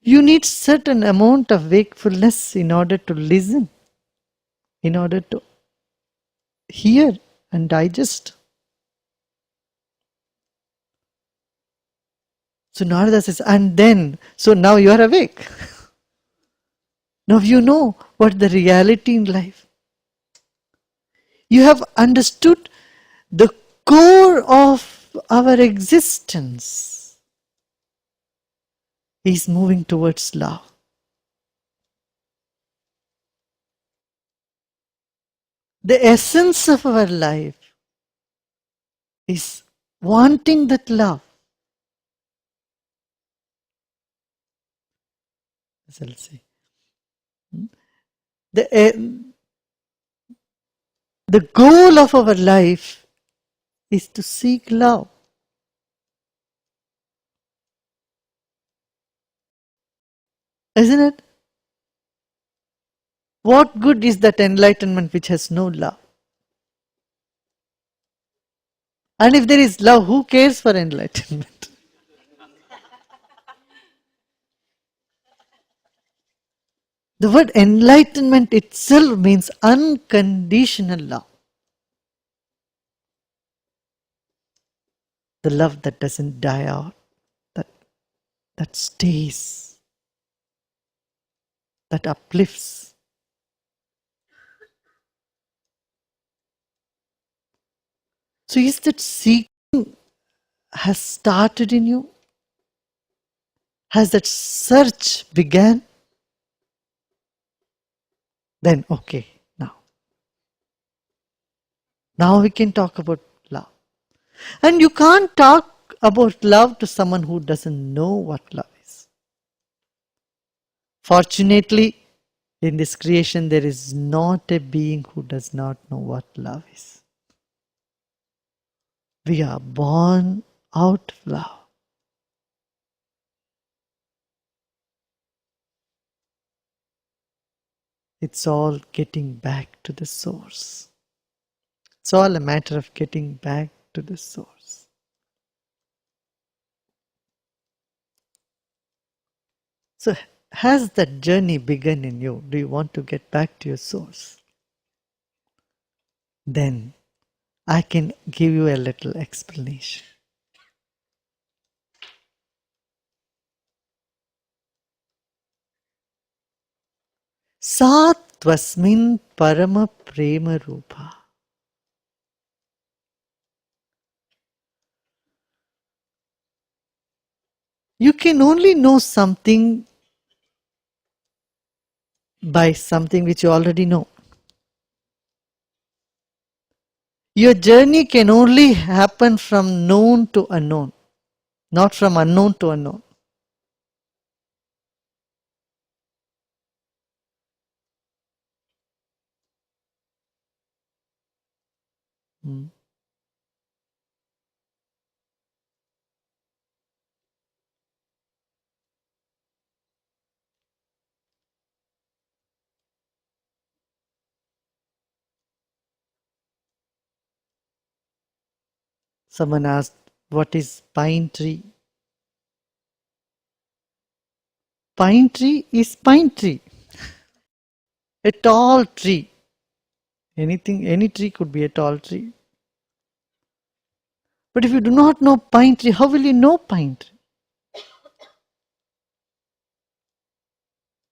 Speaker 5: You need certain amount of wakefulness in order to listen, in order to hear and digest. So Narada says, and then, so now you are awake. Now you know what the reality in life. You have understood the core of our existence is moving towards love. The essence of our life is wanting that love. As I'll say. The goal of our life is to seek love. Isn't it? What good is that enlightenment which has no love? And if there is love, who cares for enlightenment? The word enlightenment itself means unconditional love. The love that doesn't die out, that stays, that uplifts. So is that seeking has started in you? Has that search began? Then okay, now we can talk about love. And you can't talk about love to someone who doesn't know what love is. Fortunately, in this creation there is not a being who does not know what love is. We are born out of love. It's all getting back to the source. It's all a matter of getting back to the source. So, has that journey begun in you? Do you want to get back to your source? Then I can give you a little explanation. Sa tvasmin parama prema rupa. You can only know something by something which you already know. Your journey can only happen from known to unknown, not from unknown to unknown. Someone asked, what is pine tree? Pine tree is pine tree. A tall tree. Any tree could be a tall tree. But if you do not know pine tree, how will you know pine tree?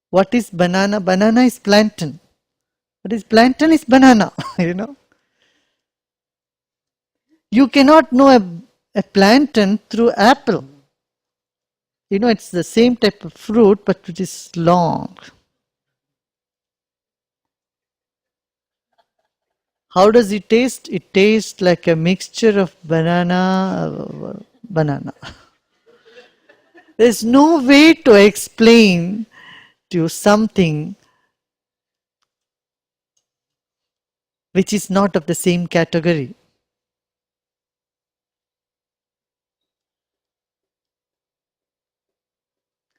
Speaker 5: What is banana? Banana is plantain. What is plantain is banana, you know. You cannot know a plantain through apple. You know, it's the same type of fruit, but it is long. How does it taste? It tastes like a mixture of banana. There's no way to explain to you something which is not of the same category.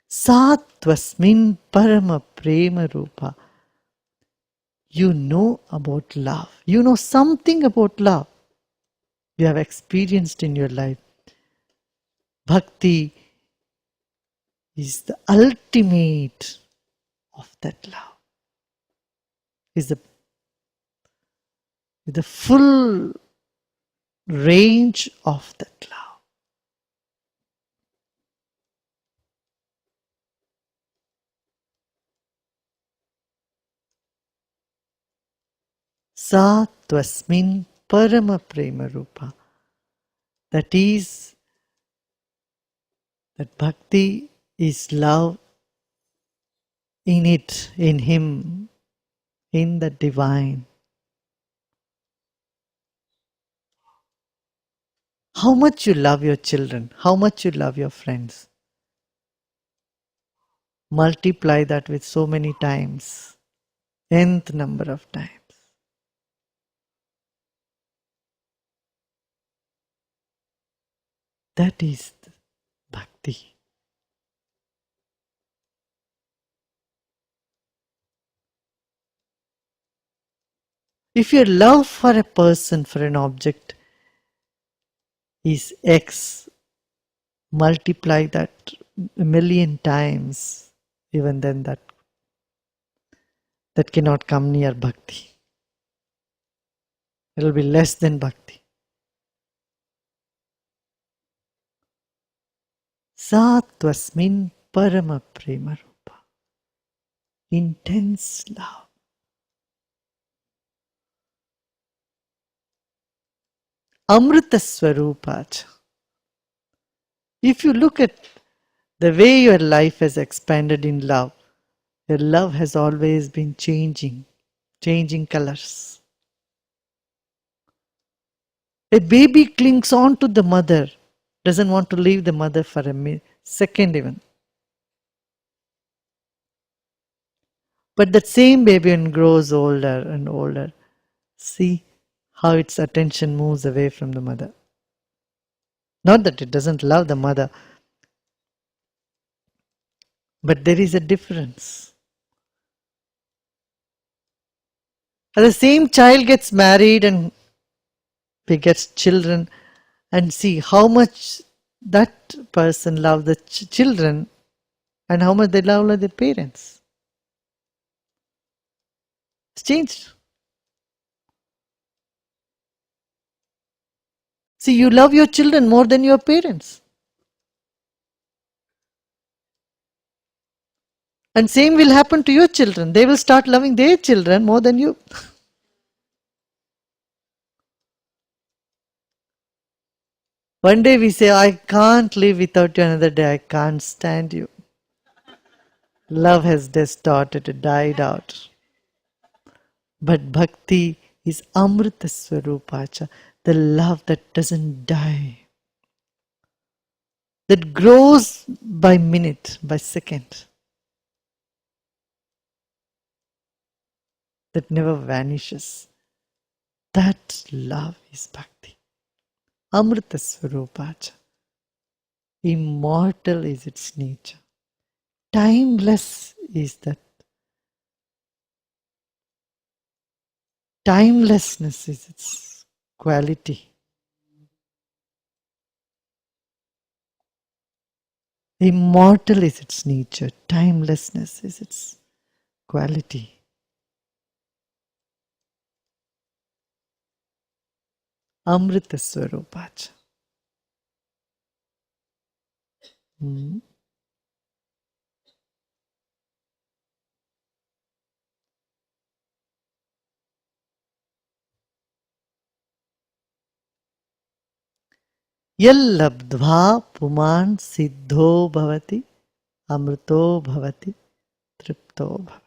Speaker 5: Satvasmin parama prema rupa. You know about love. You know something about love. You have experienced in your life. Bhakti is the ultimate of that love. Is the full range of that love. Sa tvasmin parama prema rupa. That is, that bhakti is love in it, in him, in the divine. How much you love your children, how much you love your friends. Multiply that with so many times, nth number of times. That is bhakti. If your love for a person, for an object is X, multiply that a million times, even then that cannot come near bhakti. It will be less than bhakti. Sa tvasmin parama prema rupa. Intense love. Amrita Swarupacha. If you look at the way your life has expanded in love, your love has always been changing colors. A baby clings on to the mother, doesn't want to leave the mother for a second even. But that same baby grows older and older. See how its attention moves away from the mother. Not that it doesn't love the mother, but there is a difference. The same child gets married and begets children, and see how much that person loves the children and how much they love their parents. It's changed. See, you love your children more than your parents. And same will happen to your children. They will start loving their children more than you. One day we say, I can't live without you. Another day, I can't stand you. Love has distorted, died out. But bhakti is Amrita Swarupacha, the love that doesn't die, that grows by minute, by second, that never vanishes. That love is bhakti. Amrita Swarupacha. Immortal is its nature. Timeless is that. Timelessness is its quality. Immortal is its nature. Timelessness is its quality. Amrita Swarupacha. Yallabdva puman siddho bhavati amrito bhavati tripto bhavati.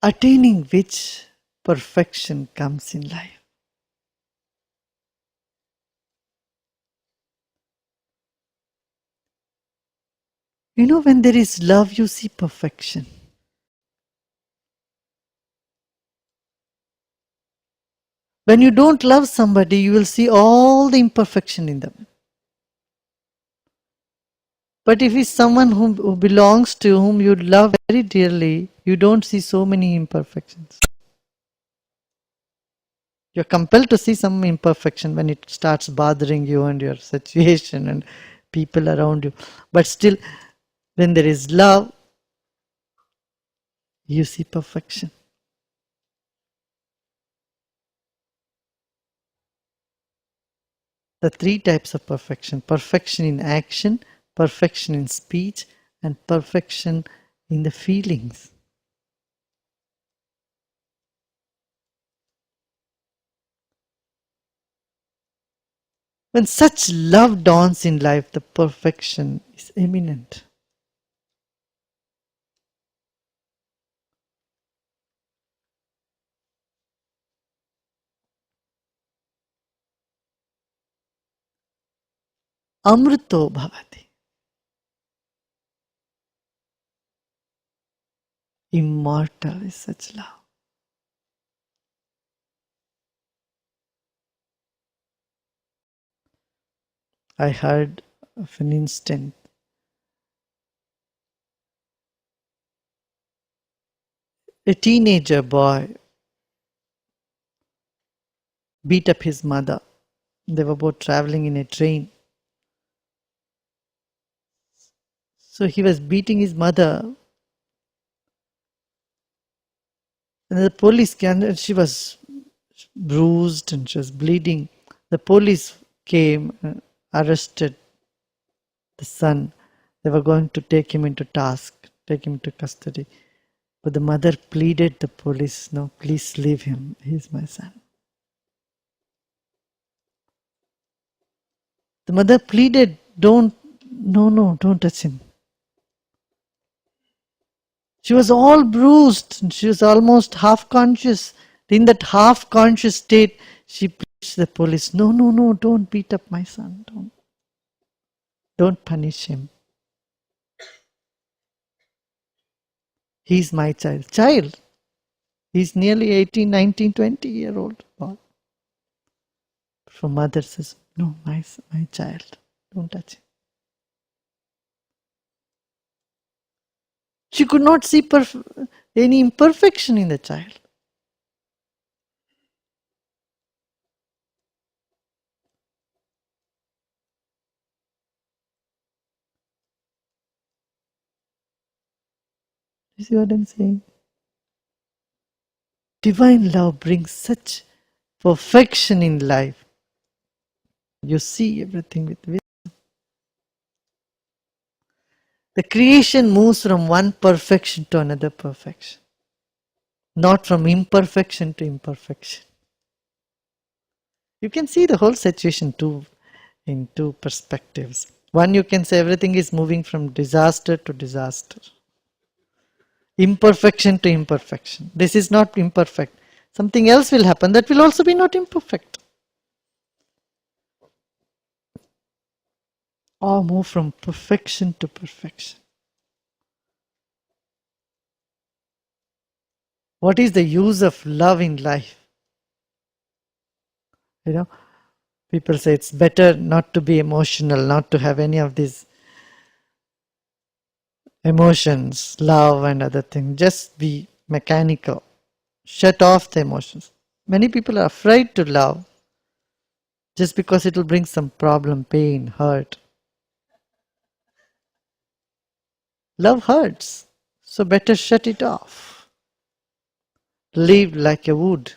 Speaker 5: Attaining which perfection comes in life. You know, when there is love, you see perfection. When you don't love somebody, you will see all the imperfection in them. But if it's someone who belongs to whom you love very dearly, you don't see so many imperfections. You're compelled to see some imperfection when it starts bothering you and your situation and people around you. But still, when there is love, you see perfection. The three types of perfection: perfection in action, perfection in speech, and perfection in the feelings. When such love dawns in life, the perfection is imminent. Amrito bhavati. Immortal is such love. I heard of an instant. A teenager boy beat up his mother. They were both traveling in a train. So he was beating his mother. And the police came, and she was bruised and she was bleeding. The police came and arrested the son. They were going to take him into task, take him to custody. But the mother pleaded the police, no, please leave him. He's my son. The mother pleaded, don't touch him. She was all bruised and she was almost half conscious. In that half conscious state, she pleads to the police, no, don't beat up my son. Don't punish him. He's my child. Child. He's nearly 18, 19, 20-year-old boy. So mother says, no, my child. Don't touch him. She could not see any imperfection in the child. You see what I'm saying? Divine love brings such perfection in life. You see everything with wisdom. The creation moves from one perfection to another perfection, not from imperfection to imperfection. You can see the whole situation in two perspectives. One, you can say everything is moving from disaster to disaster, imperfection to imperfection. This is not imperfect. Something else will happen that will also be not imperfect. Or move from perfection to perfection. What is the use of love in life? You know, people say it's better not to be emotional, not to have any of these emotions, love and other things. Just be mechanical. Shut off the emotions. Many people are afraid to love just because it will bring some problem, pain, hurt. Love hurts, so better shut it off. Live like a wood.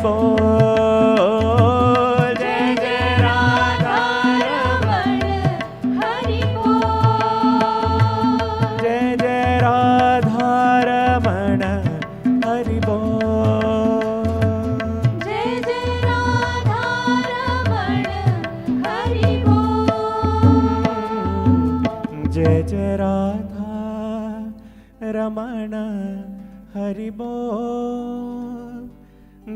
Speaker 3: बोल जय जय राधा
Speaker 2: रमण हरि बोल
Speaker 3: जय जय राधा रमण हरि बोल
Speaker 2: जय जय राधा रमण हरि बोल
Speaker 3: जय जय राधा रमण हरि बोल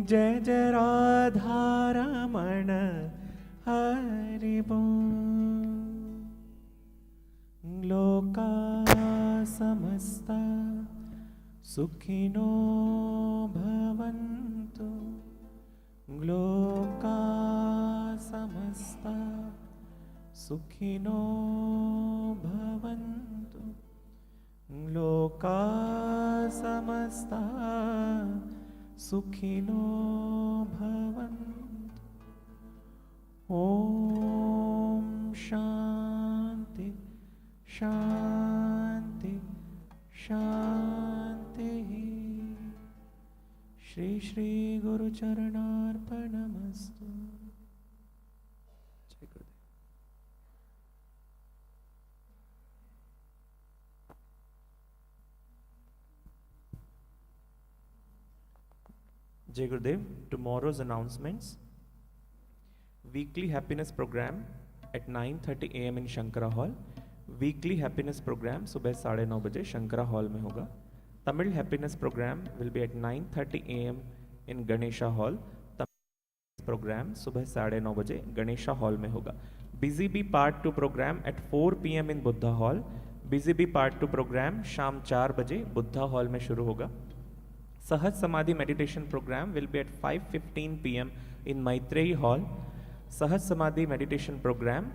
Speaker 3: जय जय राधा रमण हरि बोल लोका समस्ता सुखिनो भवन्तु लोका समस्ता सुखिनो भवन्तु लोका समस्ता सुखिनो भवन्तु ॐ शान्ति शान्ति शान्तिः श्री श्री गुरुचरणार्पणमस्तु जय गुरुदेव Jai Gurudev, tomorrow's announcements. Weekly happiness program at 9:30 AM in Shankara Hall. Weekly happiness program सुबह 9:30 बजे Shankara Hall में होगा. Tamil happiness program will be at 9:30 AM in Ganesha Hall. Tamil program सुबह 9:30 बजे Ganesha Hall में होगा. Busy Bee Part 2 program at 4 PM in Buddha Hall. Busy Bee Part 2 program शाम 4 बजे Buddha Hall में शुरू होगा. Sahaj Samadhi meditation program will be at 5:15 PM in Maitreyi Hall. Sahaj Samadhi meditation program